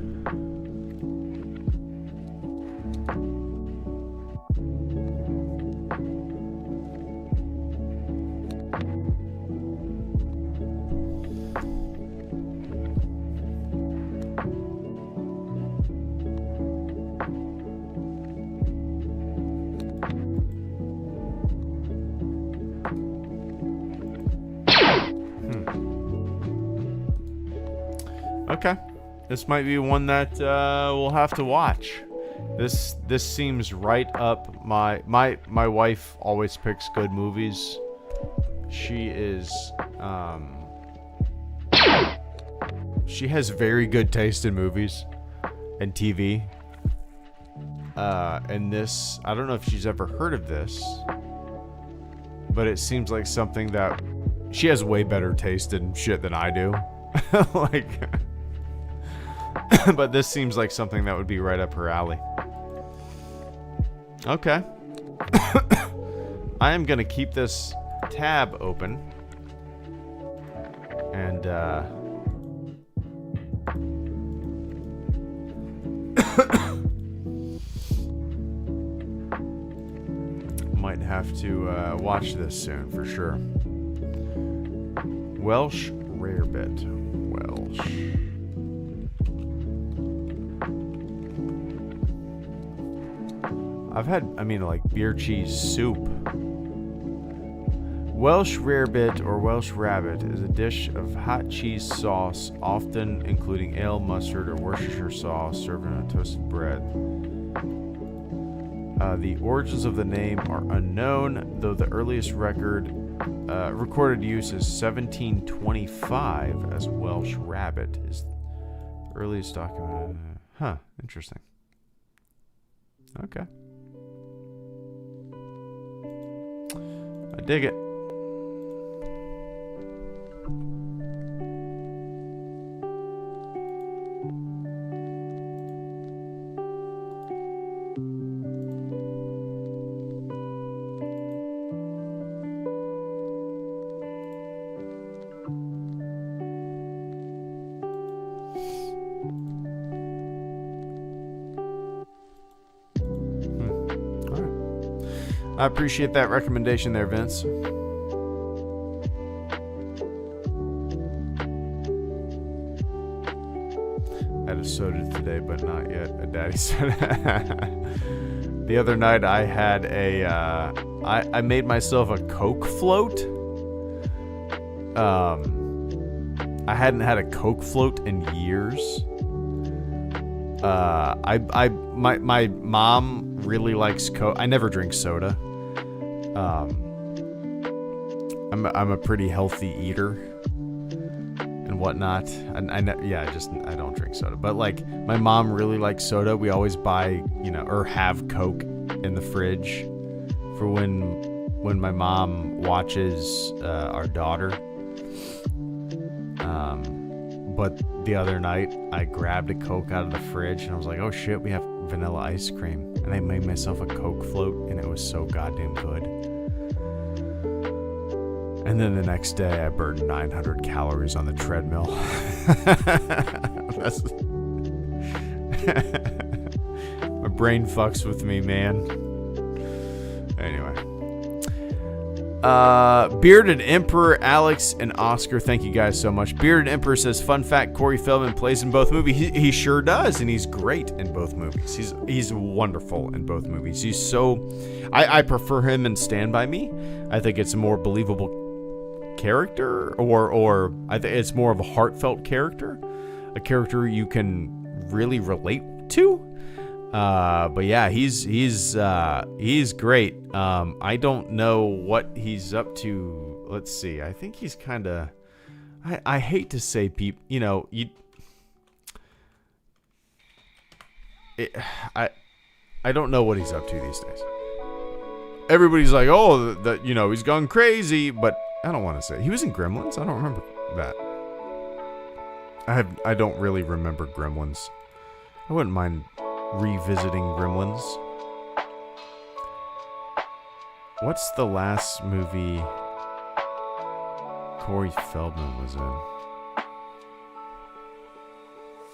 Okay, this might be one that we'll have to watch. This seems right up my wife always picks good movies. She is she has very good taste in movies and TV. And this, I don't know if she's ever heard of this, but it seems like something that she has way better taste in shit than I do. Like. But this seems like something that would be right up her alley. Okay. I am going to keep this tab open. And, might have to watch this soon for sure. Welsh Rarebit. Welsh. I've had, like beer cheese soup. Welsh Rarebit or Welsh Rabbit is a dish of hot cheese sauce, often including ale, mustard, or Worcestershire sauce, served on toasted bread. The origins of the name are unknown, though the earliest recorded use is 1725 as Welsh Rabbit is the earliest documented. Huh, interesting. Okay. I dig it. I appreciate that recommendation there, Vince. I had a soda today, but not yet a daddy soda. The other night I had I made myself a Coke float. I hadn't had a Coke float in years. My mom really likes Coke. I never drink soda. I'm a pretty healthy eater and whatnot. I don't drink soda. But like my mom really likes soda. We always buy, or have Coke in the fridge for when my mom watches our daughter. But the other night I grabbed a Coke out of the fridge and I was like, oh shit, we have vanilla ice cream. And I made myself a Coke float and it was so goddamn good. And then the next day, I burned 900 calories on the treadmill. My brain fucks with me, man. Anyway. Bearded Emperor, Alex, and Oscar, thank you guys so much. Bearded Emperor says, fun fact, Corey Feldman plays in both movies. He sure does, and he's great in both movies. He's wonderful in both movies. He's so... I prefer him in Stand By Me. I think it's a more believable character, or I think it's more of a heartfelt character. A character you can really relate to. But yeah, he's great. I don't know what he's up to. Let's see. I think he's kind of. I hate to say I don't know what he's up to these days. Everybody's like, oh, that he's gone crazy, but I don't want to say he was in Gremlins. I don't remember that. I don't really remember Gremlins. I wouldn't mind revisiting Gremlins. What's the last movie Corey Feldman was in?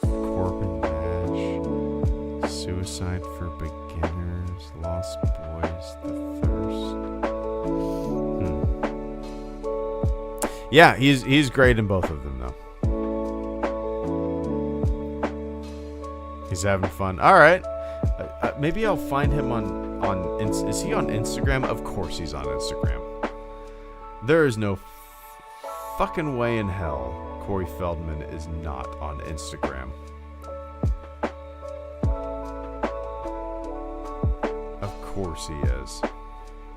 Corbin Badge, Suicide for Beginners, Lost Boys, The Thirst. Yeah, he's great in both of them, though. He's having fun. All right. Maybe I'll find him on is he on Instagram? Of course he's on Instagram. There is no fucking way in hell Corey Feldman is not on Instagram. Of course he is.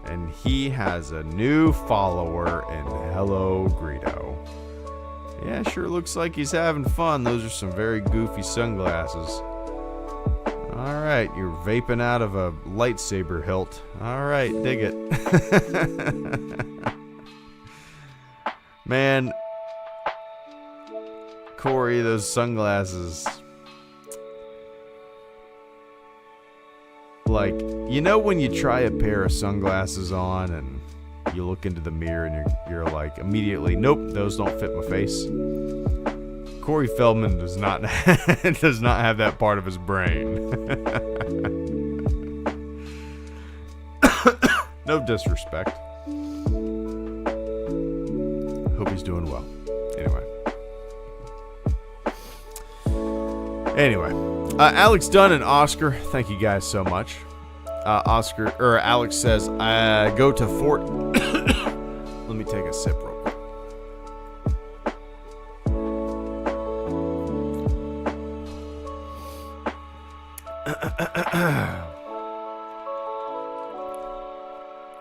And he has a new follower in HelloGreedo. Yeah, sure looks like he's having fun. Those are some very goofy sunglasses. Alright, you're vaping out of a lightsaber hilt. Alright, dig it. Man, Corey, those sunglasses. Like, when you try a pair of sunglasses on and you look into the mirror and you're like, immediately, nope, those don't fit my face. Corey Feldman does not have that part of his brain. No disrespect. Hope he's doing well. Anyway, Alex Dunn and Oscar, thank you guys so much. Alex says, go to Fort. Let me take a sip real quick.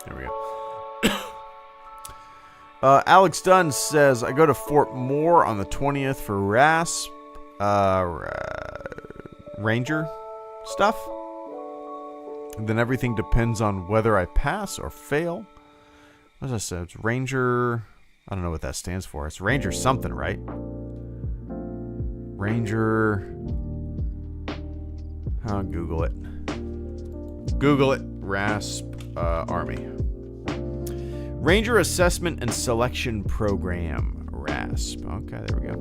There we go. Alex Dunn says, I go to Fort Moore on the 20th for RASP, Ranger stuff. And then everything depends on whether I pass or fail. What does that say? It's Ranger. I don't know what that stands for. It's Ranger something, right? Ranger. I'll Google it. RASP Army. Ranger Assessment and Selection Program. RASP. Okay, there we go.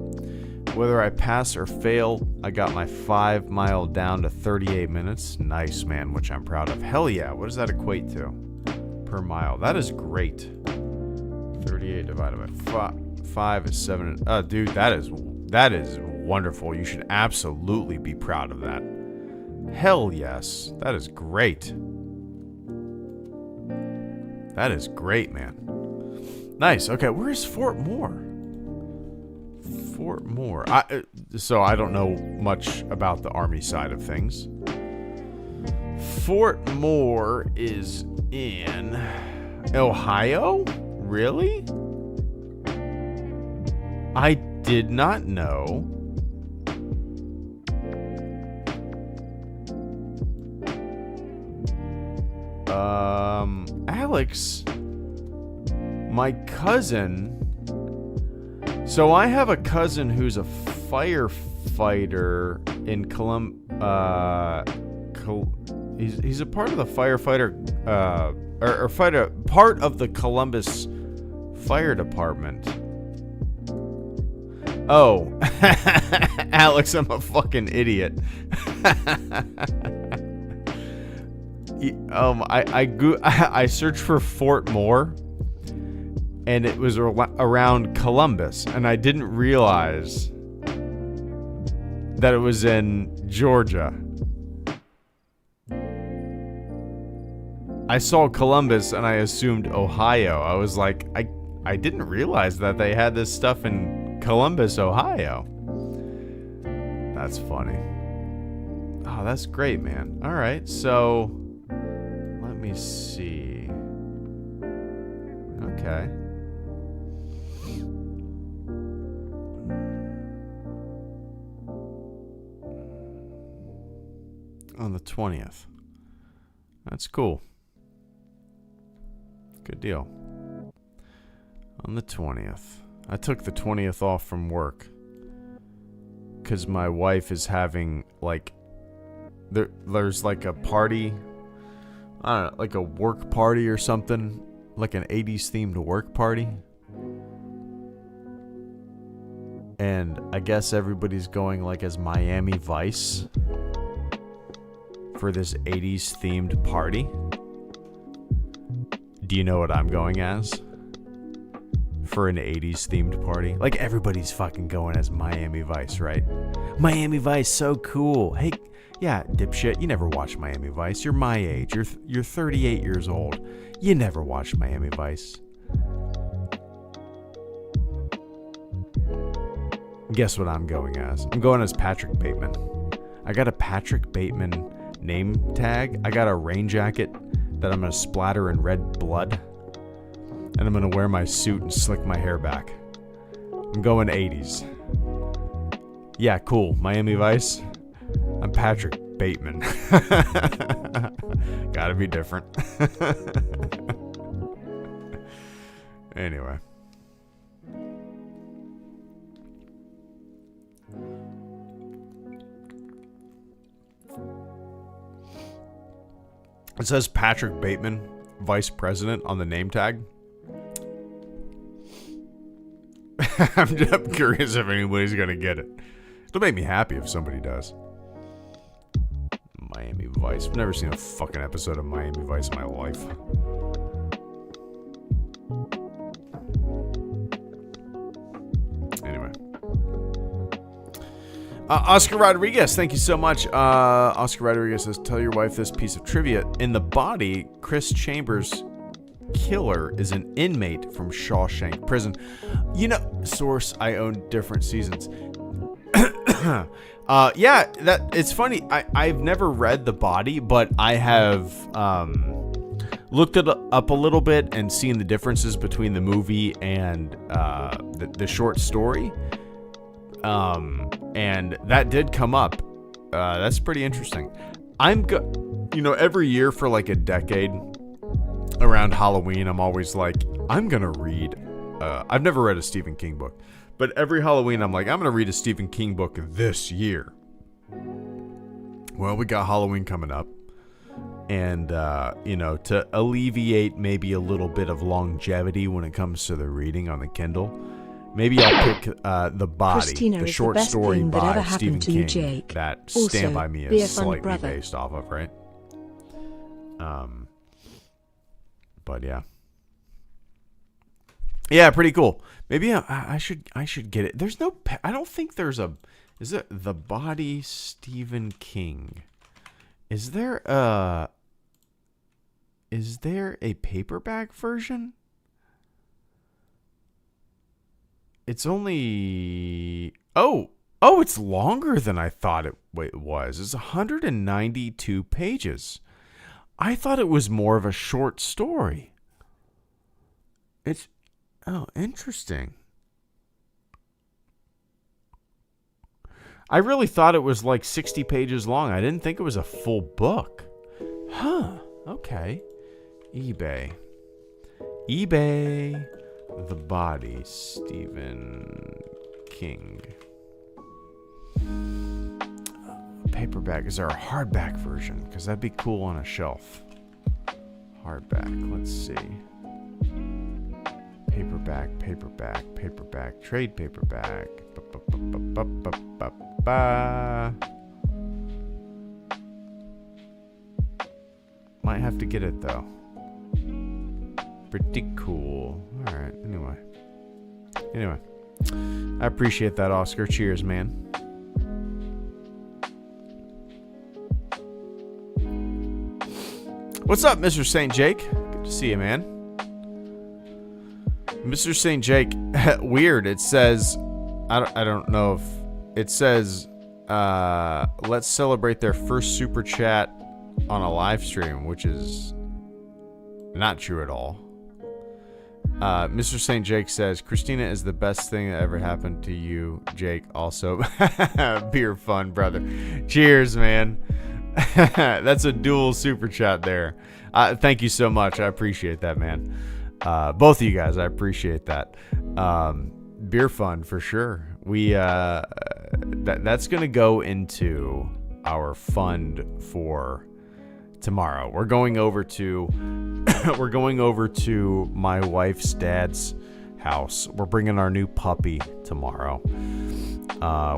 Whether I pass or fail, I got my 5 mile down to 38 minutes. Nice, man, which I'm proud of. Hell yeah. What does that equate to per mile? That is great. 38 divided by 5 is 7. Dude, that is wonderful. You should absolutely be proud of that. Hell yes. That is great. That is great, man. Nice. Okay, where's Fort Moore? Fort Moore. So I don't know much about the Army side of things. Fort Moore is in Ohio? Really? I did not know. Alex, my cousin. So I have a cousin who's a firefighter in he's a part of the firefighter, part of the Columbus fire department. Oh, Alex, I'm a fucking idiot. I searched for Fort Moore, and it was around Columbus, and I didn't realize that it was in Georgia. I saw Columbus and I assumed Ohio. I was like, I didn't realize that they had this stuff in Columbus, Ohio. That's funny. Oh, that's great, man. All right, so let me see. Okay. On the 20th. That's cool. Good deal. On the 20th. I took the 20th off from work because my wife is having, like, there's like a party, I don't know, like a work party or something, like an 80s themed work party. And I guess everybody's going like as Miami Vice for this 80s themed party. Do you know what I'm going as? For an 80s themed party? Like everybody's fucking going as Miami Vice, right? Miami Vice, so cool. Hey, yeah, dipshit, you never watched Miami Vice. You're my age. You're 38 years old. You never watched Miami Vice. Guess what I'm going as? I'm going as Patrick Bateman. I got a Patrick Bateman name tag. I got a rain jacket that I'm going to splatter in red blood. And I'm going to wear my suit and slick my hair back. I'm going 80s. Yeah, cool. Miami Vice. I'm Patrick Bateman. Gotta be different. Anyway. It says Patrick Bateman, Vice President, on the name tag. I'm curious if anybody's going to get it. It'll make me happy if somebody does. Miami Vice. I've never seen a fucking episode of Miami Vice in my life. Anyway. Oscar Rodriguez, thank you so much. Oscar Rodriguez says, tell your wife this piece of trivia. In the body, Chris Chambers' killer is an inmate from Shawshank Prison. You know, source, I own different seasons. Yeah, that it's funny. I've never read The Body, but I have looked it up a little bit and seen the differences between the movie and the short story. And that did come up. That's pretty interesting. Every year for like a decade around Halloween, I'm always like, I'm gonna read. I've never read a Stephen King book, but every Halloween I'm like, I'm gonna read a Stephen King book this year. Well, we got Halloween coming up, and to alleviate maybe a little bit of longevity when it comes to the reading on the Kindle, maybe I'll pick The Body, Christina, the short story by Stephen King, Jake. that Also, Stand By Me be a is fun slightly brother. based off of, right? But yeah. Yeah, pretty cool. Maybe I should get it. There's no, I don't think there's a, is it The Body Stephen King? Is there a paperback version? It's only, it's longer than I thought it was. It's 192 pages. I thought it was more of a short story. Interesting. I really thought it was like 60 pages long. I didn't think it was a full book. Huh. Okay. eBay. The Body, Stephen King. Paperback. Is there a hardback version? Because that'd be cool on a shelf. Hardback. Let's see. Paperback. trade paperback. Ba. Might have to get it though. Pretty cool. All right. Anyway, I appreciate that, Oscar. Cheers, man. What's up, Mr. St. Jake? Good to see you, man. Mr. St. Jake, weird. It says, I don't know if it says, let's celebrate their first super chat on a live stream, which is not true at all. Mr. St. Jake says, Christina is the best thing that ever happened to you, Jake. Also, beer fun, brother. Cheers, man. That's a dual super chat there. Thank you so much. I appreciate that, man. Both of you guys, I appreciate that. Beer fun for sure. We that's gonna go into our fund for tomorrow. We're going over to my wife's dad's house. We're bringing our new puppy tomorrow.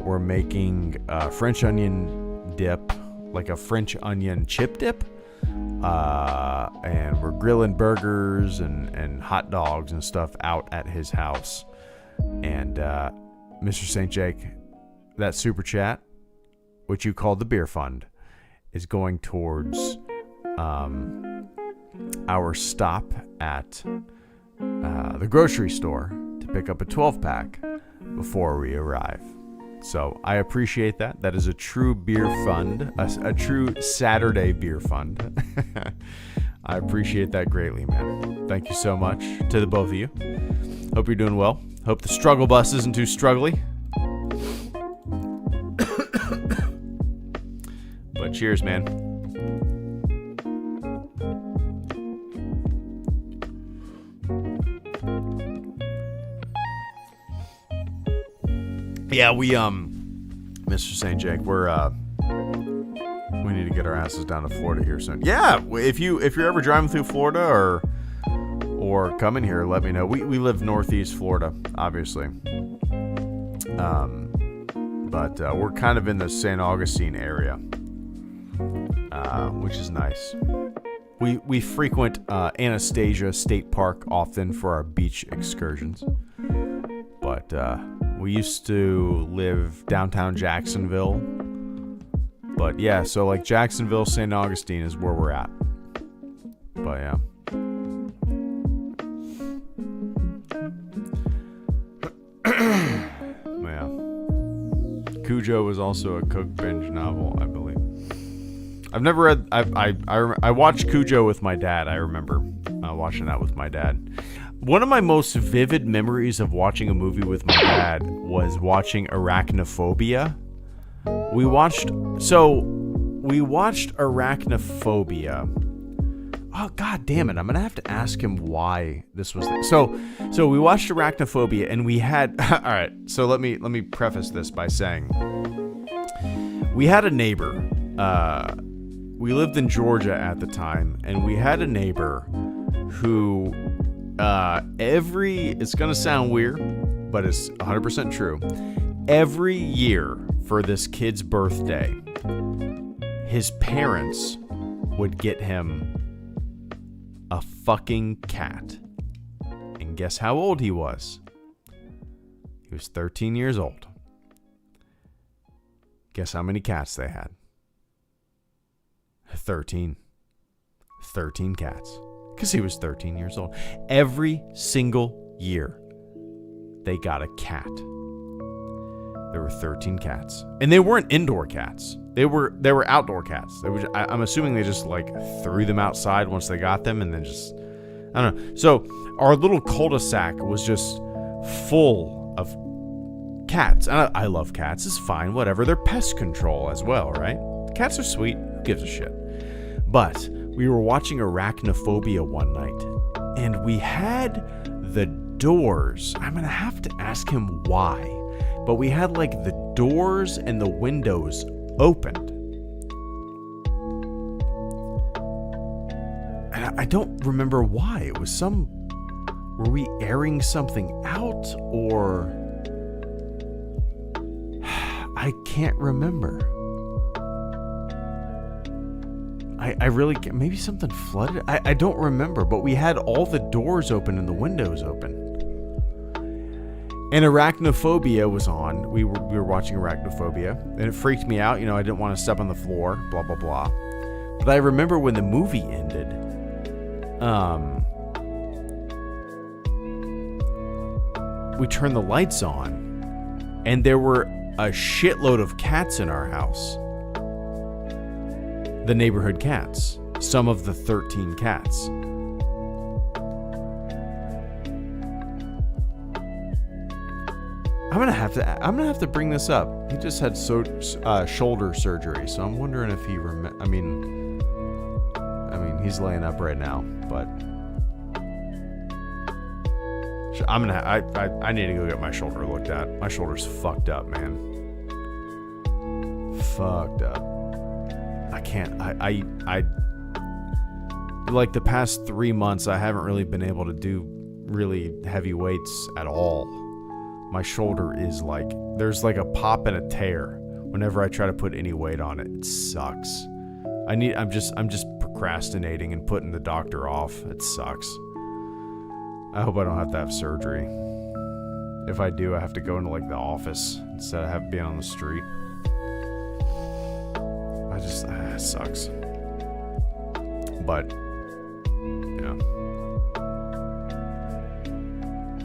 We're making French onion dip, like a French onion chip dip. And we're grilling burgers and hot dogs and stuff out at his house. And Mr. St. Jake, that super chat, which you called the beer fund, is going towards our stop at the grocery store to pick up a 12-pack before we arrive. So I appreciate that. That is a true beer fund, a true Saturday beer fund. I appreciate that greatly, man. Thank you so much to the both of you. Hope you're doing well. Hope the struggle bus isn't too struggly. But cheers, man. Yeah, we Mr. St. Jake, we need to get our asses down to Florida here soon. Yeah, if you're ever driving through Florida or coming here, let me know. We live northeast Florida, obviously. But we're kind of in the St. Augustine area, which is nice. We frequent Anastasia State Park often for our beach excursions. But we used to live downtown Jacksonville. But yeah, so like Jacksonville, St. Augustine is where we're at. But yeah. Yeah. Cujo was also a Cook Binge novel, I believe. I've never read. I watched Cujo with my dad. I remember watching that with my dad. One of my most vivid memories of watching a movie with my dad was watching Arachnophobia. We watched Arachnophobia. Oh, god damn it. I'm going to have to ask him why this was. So we watched Arachnophobia and we had. All right. So let me preface this by saying we had a neighbor. We lived in Georgia at the time, and we had a neighbor who it's going to sound weird, but it's 100% true. Every year for this kid's birthday, his parents would get him a fucking cat. And guess how old he was? He was 13 years old. Guess how many cats they had? 13. 13 cats. Because he was 13 years old. Every single year, they got a cat. There were 13 cats. And they weren't indoor cats. They were outdoor cats. I'm assuming they just like threw them outside once they got them and then just, I don't know. So our little cul-de-sac was just full of cats. And I love cats. It's fine. Whatever. They're pest control as well, right? Cats are sweet. Who gives a shit? But we were watching Arachnophobia one night and we had the doors. I'm going to have to ask him why. But we had like the doors and the windows opened. And I don't remember why. It was some were we airing something out, or I can't remember. I really can't. Maybe something flooded. I don't remember, but we had all the doors open and the windows open. And Arachnophobia was on. We were watching Arachnophobia, and it freaked me out. I didn't want to step on the floor, blah, blah, blah. But I remember when the movie ended, we turned the lights on, and there were a shitload of cats in our house. The neighborhood cats. Some of the 13 cats. I'm gonna have to bring this up. He just had shoulder surgery, so I'm wondering if he I mean, he's laying up right now, but I need to go get my shoulder looked at. My shoulder's fucked up, man. Fucked up. I can't. I like the past 3 months, I haven't really been able to do really heavy weights at all. My shoulder is like, there's like a pop and a tear whenever I try to put any weight on it. It sucks. I'm just procrastinating and putting the doctor off. It sucks. I hope I don't have to have surgery. If I do, I have to go into like the office instead of being on the street. It sucks. But,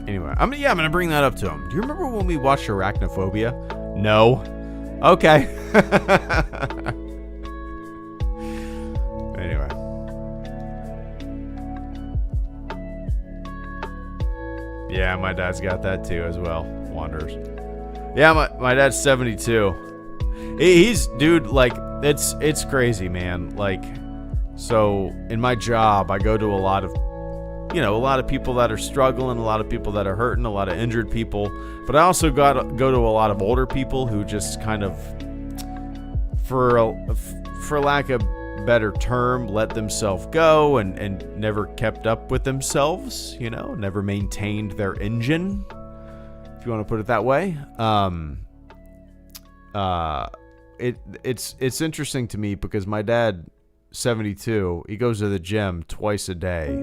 anyway, I'm gonna bring that up to him. Do you remember when we watched Arachnophobia? No. Okay. Anyway. Yeah, my dad's got that too as well. Wanderers. Yeah, my dad's 72. He's, dude, like, it's crazy, man. Like, so in my job, I go to a lot of people that are struggling, a lot of people that are hurting, a lot of injured people. But I also go to a lot of older people who just kind of, for lack of better term, let themselves go and never kept up with themselves, never maintained their engine, if you want to put it that way. It's interesting to me because my dad, 72, he goes to the gym twice a day.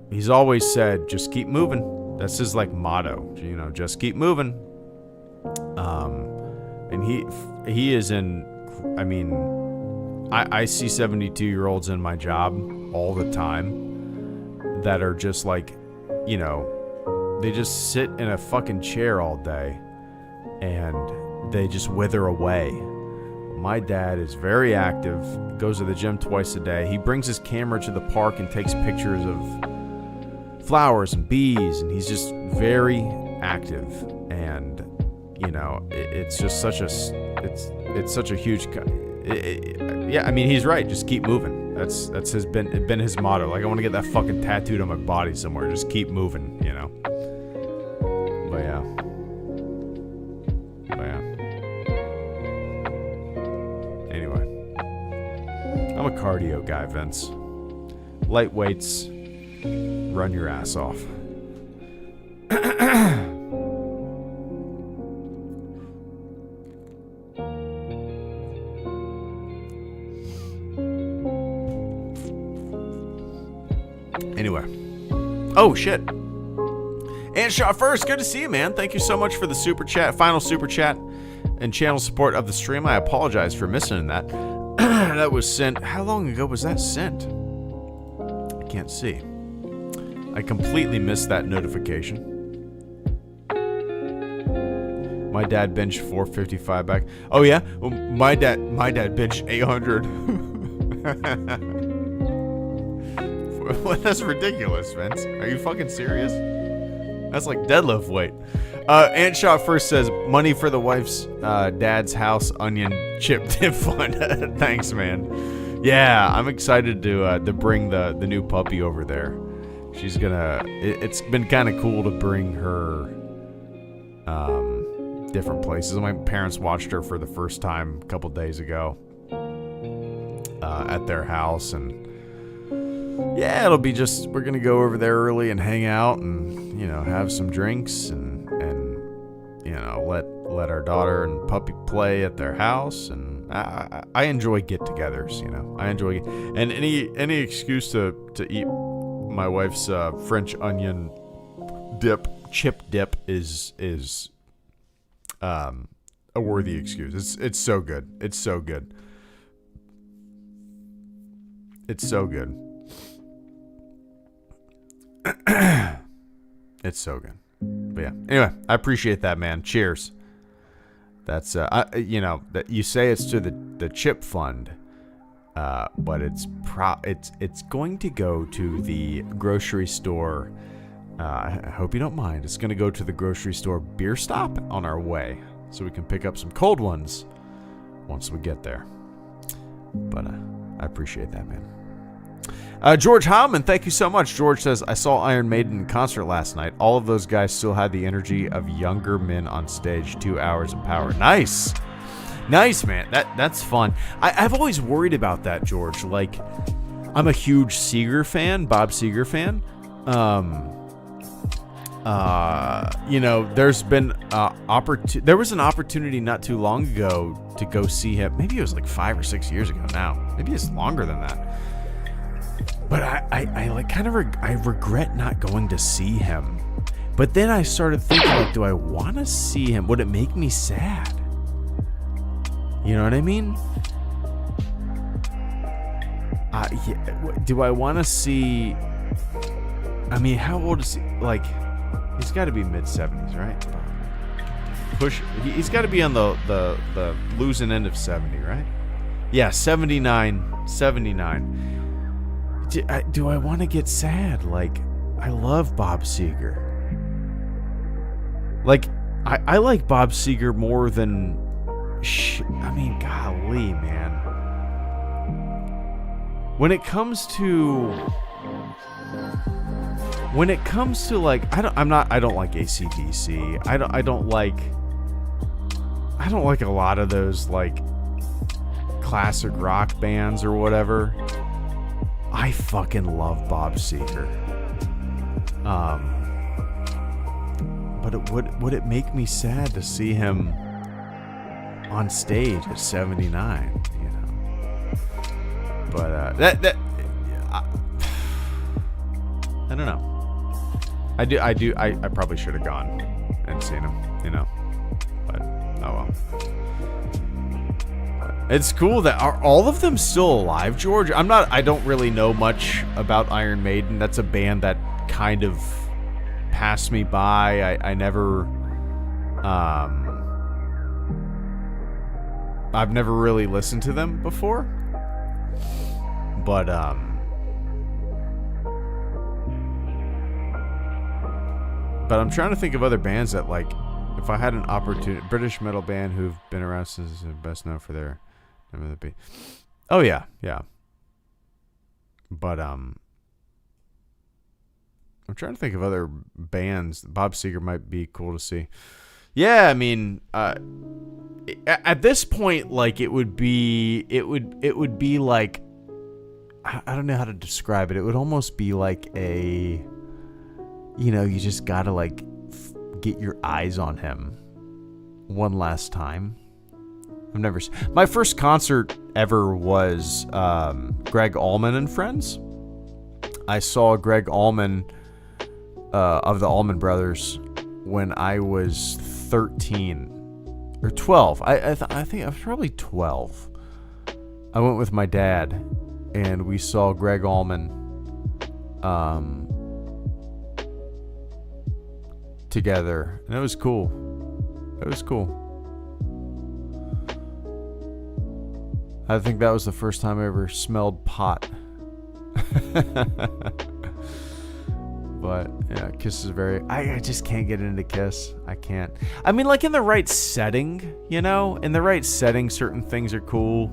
He's always said, just keep moving. That's his like motto, just keep moving. And he is in, I see 72-year-olds in my job all the time that are just like, they just sit in a fucking chair all day and they just wither away. My dad is very active, goes to the gym twice a day. He brings his camera to the park and takes pictures of flowers and bees, and he's just very active. And it's just such a huge. Yeah, he's right. Just keep moving. That's been his motto. Like, I want to get that fucking tattooed on my body somewhere. Just keep moving, But yeah. I'm a cardio guy, Vince. Light weights, run your ass off. Anyway. Oh, shit. And Shot First, good to see you, man. Thank you so much for the super chat, final super chat, and channel support of the stream. I apologize for missing that. That was sent. How long ago was that sent? I can't see. I completely missed that notification. My dad benched 455 back. Oh yeah, well, my dad benched 800. Well, that's ridiculous, Vince. Are you fucking serious? That's like deadlift weight. Ant Shot First says, money for the wife's dad's house onion chip dip fund. Thanks, man. Yeah, I'm excited to bring the new puppy over there. She's gonna. It's been kind of cool to bring her different places. My parents watched her for the first time a couple days ago at their house, and Yeah, it'll be just, we're going to go over there early and hang out and, have some drinks and let our daughter and puppy play at their house. And I enjoy get-togethers, I enjoy, and any excuse to eat my wife's French onion chip dip is a worthy excuse. It's so good. It's so good. It's so good. It's so good. But yeah. Anyway, I appreciate that, man. Cheers. That's that you say it's to the chip fund, but it's going to go to the grocery store. I hope you don't mind. It's going to go to the grocery store beer stop on our way, so we can pick up some cold ones once we get there. But I appreciate that, man. George Howman, thank you so much. George says, I saw Iron Maiden in concert last night. All of those guys still had the energy of younger men on stage. 2 hours of power. Nice, man. That's fun. I've always worried about that, George. Like, I'm a huge Seeger fan, Bob Seeger fan. There's been there was an opportunity not too long ago to go see him. Maybe it was like 5 or 6 years ago now. Maybe it's longer than that. But I regret not going to see him. But then I started thinking, like, do I want to see him? Would it make me sad? You know what I mean? Do I want to see? I mean, how old is he? Like, he's got to be mid-70s, right? He's got to be on the losing end of 70, right? Yeah, 79. Do I want to get sad? Like, I love Bob Seger. Like, I like Bob Seger more than... golly, man. When it comes to like, I don't like AC/DC. I don't like a lot of those like classic rock bands or whatever. I fucking love Bob Seger. But would it make me sad to see him on stage at 79? But I don't know. I probably should have gone and seen him. But oh well. It's cool that are all of them still alive, George. I don't really know much about Iron Maiden. That's a band that kind of passed me by. I never I've never really listened to them before. But I'm trying to think of other bands that, like, if I had an opportunity, British metal band who've been around since they're best known for their Oh yeah. But I'm trying to think of other bands. Bob Seger might be cool to see. Yeah, I mean, at this point, like, it would be like, I don't know how to describe it. It would almost be like a, you just gotta like get your eyes on him one last time. My first concert ever was Greg Allman and Friends. I saw Greg Allman of the Allman Brothers when I was 13 or 12. I think I was probably 12. I went with my dad and we saw Greg Allman together, and it was cool. I think that was the first time I ever smelled pot. But yeah, Kiss is I just can't get into Kiss. I can't. I mean, like, in the right setting, in the right setting, certain things are cool.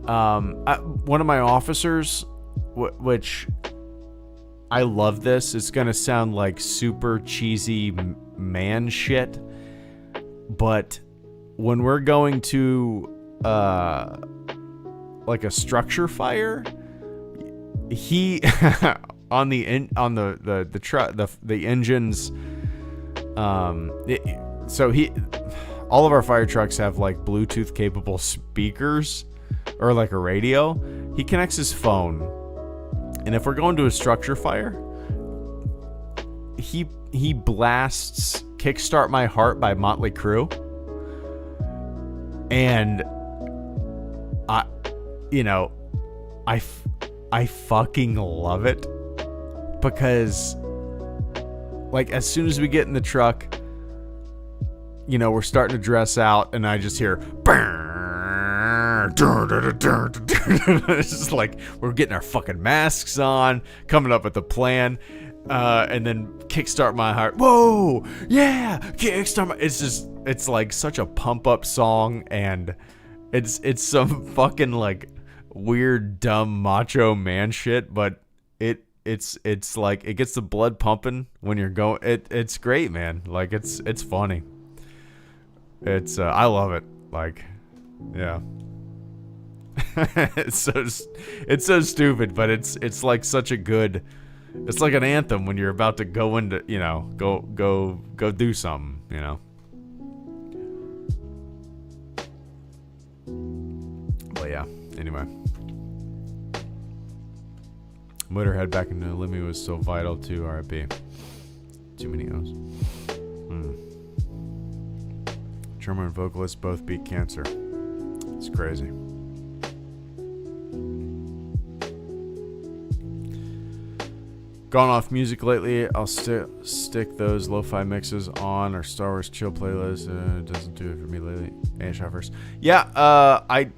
One of my officers, which I love this. It's gonna sound like super cheesy man shit, but when we're going to like a structure fire, he on the truck, the engines, so all of our fire trucks have like Bluetooth capable speakers or like a radio. He connects his phone, and if we're going to a structure fire, he blasts "Kickstart My Heart" by Motley Crue, and I fucking love it, because like as soon as we get in the truck, we're starting to dress out, and I just hear it's just like we're getting our fucking masks on, coming up with a plan, and then "Kickstart My Heart." Whoa, yeah, kickstart my. It's like such a pump up song, and it's some fucking like weird dumb macho man shit, but it's like it gets the blood pumping when you're going. It's great, man. Like it's funny. I love it. Like, yeah. it's so stupid, but it's like such a good. It's like an anthem when you're about to go into go do something. But yeah. Anyway. Motorhead back into Lemmy was so vital to R.I.P. Too many O's. Drummer and vocalist both beat cancer. It's crazy. Gone off music lately. I'll stick those lo-fi mixes on our Star Wars chill playlist. It doesn't do it for me lately. And shot first. Yeah, I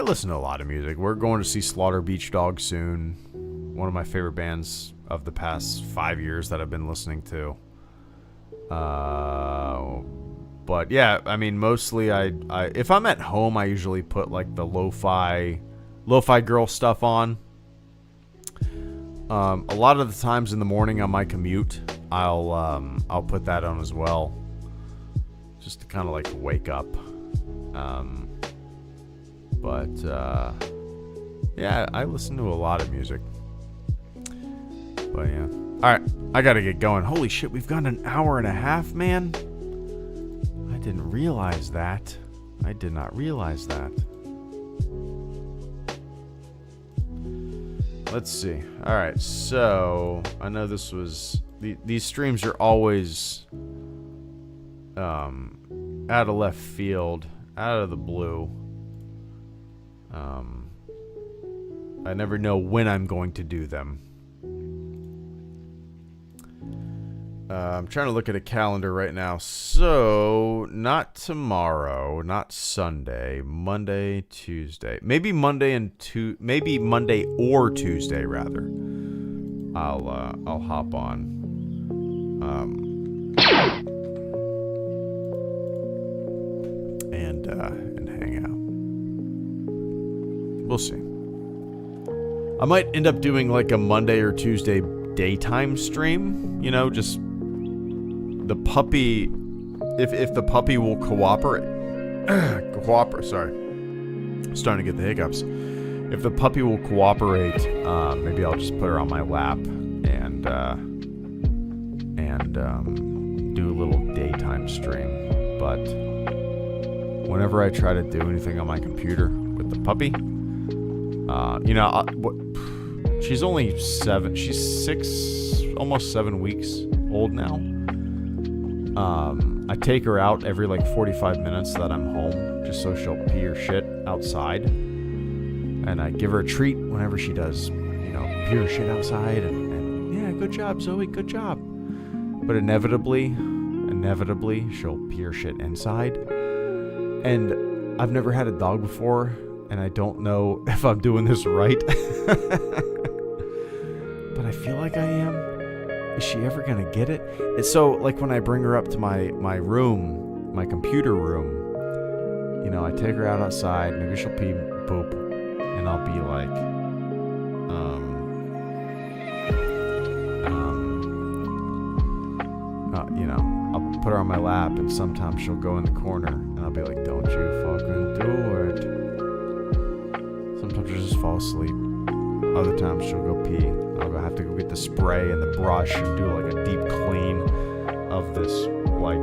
listen to a lot of music. We're going to see Slaughter Beach Dog soon. One of my favorite bands of the past 5 years that I've been listening to. But yeah, I mean, mostly I if I'm at home, I usually put like the lo-fi girl stuff on. A lot of the times in the morning on my commute, I'll put that on as well, just to kind of like wake up. But yeah, I listen to a lot of music. But yeah, all right, I gotta get going. Holy shit, we've gone an hour and a half, man. I didn't realize that. I did not realize that. Let's see. All right, so I know this was these streams are always out of left field, out of the blue. I never know when I'm going to do them. I'm trying to look at a calendar right now. So, not tomorrow, not Sunday, Monday, Tuesday. Maybe Monday or Tuesday rather. I'll hop on. And hang out. We'll see. I might end up doing like a Monday or Tuesday daytime stream, just the puppy, if the puppy will cooperate, sorry, starting to get the hiccups. If the puppy will cooperate, maybe I'll just put her on my lap and do a little daytime stream. But whenever I try to do anything on my computer with the puppy, she's only 7. She's 6, almost 7 weeks old now. I take her out every like 45 minutes that I'm home, just so she'll pee or shit outside. And I give her a treat whenever she does, pee or shit outside. And yeah, good job, Zoe, good job. But inevitably, she'll pee or shit inside. And I've never had a dog before, and I don't know if I'm doing this right. But I feel like I am. Is she ever going to get it? And so, like, when I bring her up to my room, my computer room, I take her out outside, maybe she'll pee, poop, and I'll be like, I'll put her on my lap, and sometimes she'll go in the corner, and I'll be like, don't you fucking do it. Sometimes she'll just fall asleep. Other times she'll go pee. I'll have to go get the spray and the brush and do like a deep clean of this like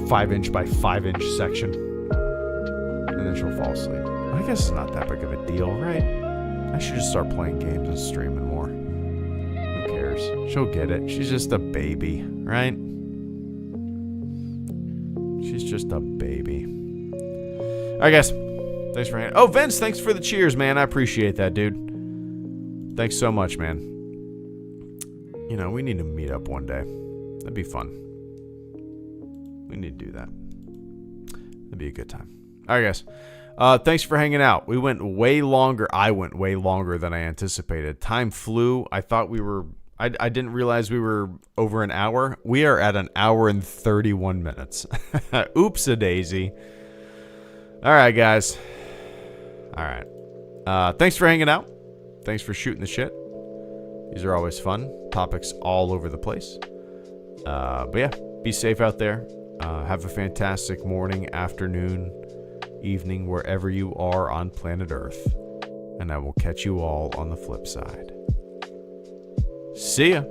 5-inch by 5-inch section. And then she'll fall asleep. I guess it's not that big of a deal, right? I should just start playing games and streaming more. Who cares? She'll get it. She's just a baby, right? She's just a baby. Alright, guys. Thanks for hanging. Oh, Vince, thanks for the cheers, man. I appreciate that, dude. Thanks so much, man. You know, we need to meet up one day. That'd be fun. We need to do that. That'd be a good time. Alright, guys. Thanks for hanging out. We went way longer. I went way longer than I anticipated. Time flew. I thought we were... I didn't realize we were over an hour. We are at an hour and 31 minutes. Oops-a-daisy. All right, guys. All right. Thanks for hanging out. Thanks for shooting the shit. These are always fun. Topics all over the place. But yeah, be safe out there. Have a fantastic morning, afternoon, evening, wherever you are on planet Earth. And I will catch you all on the flip side. See ya.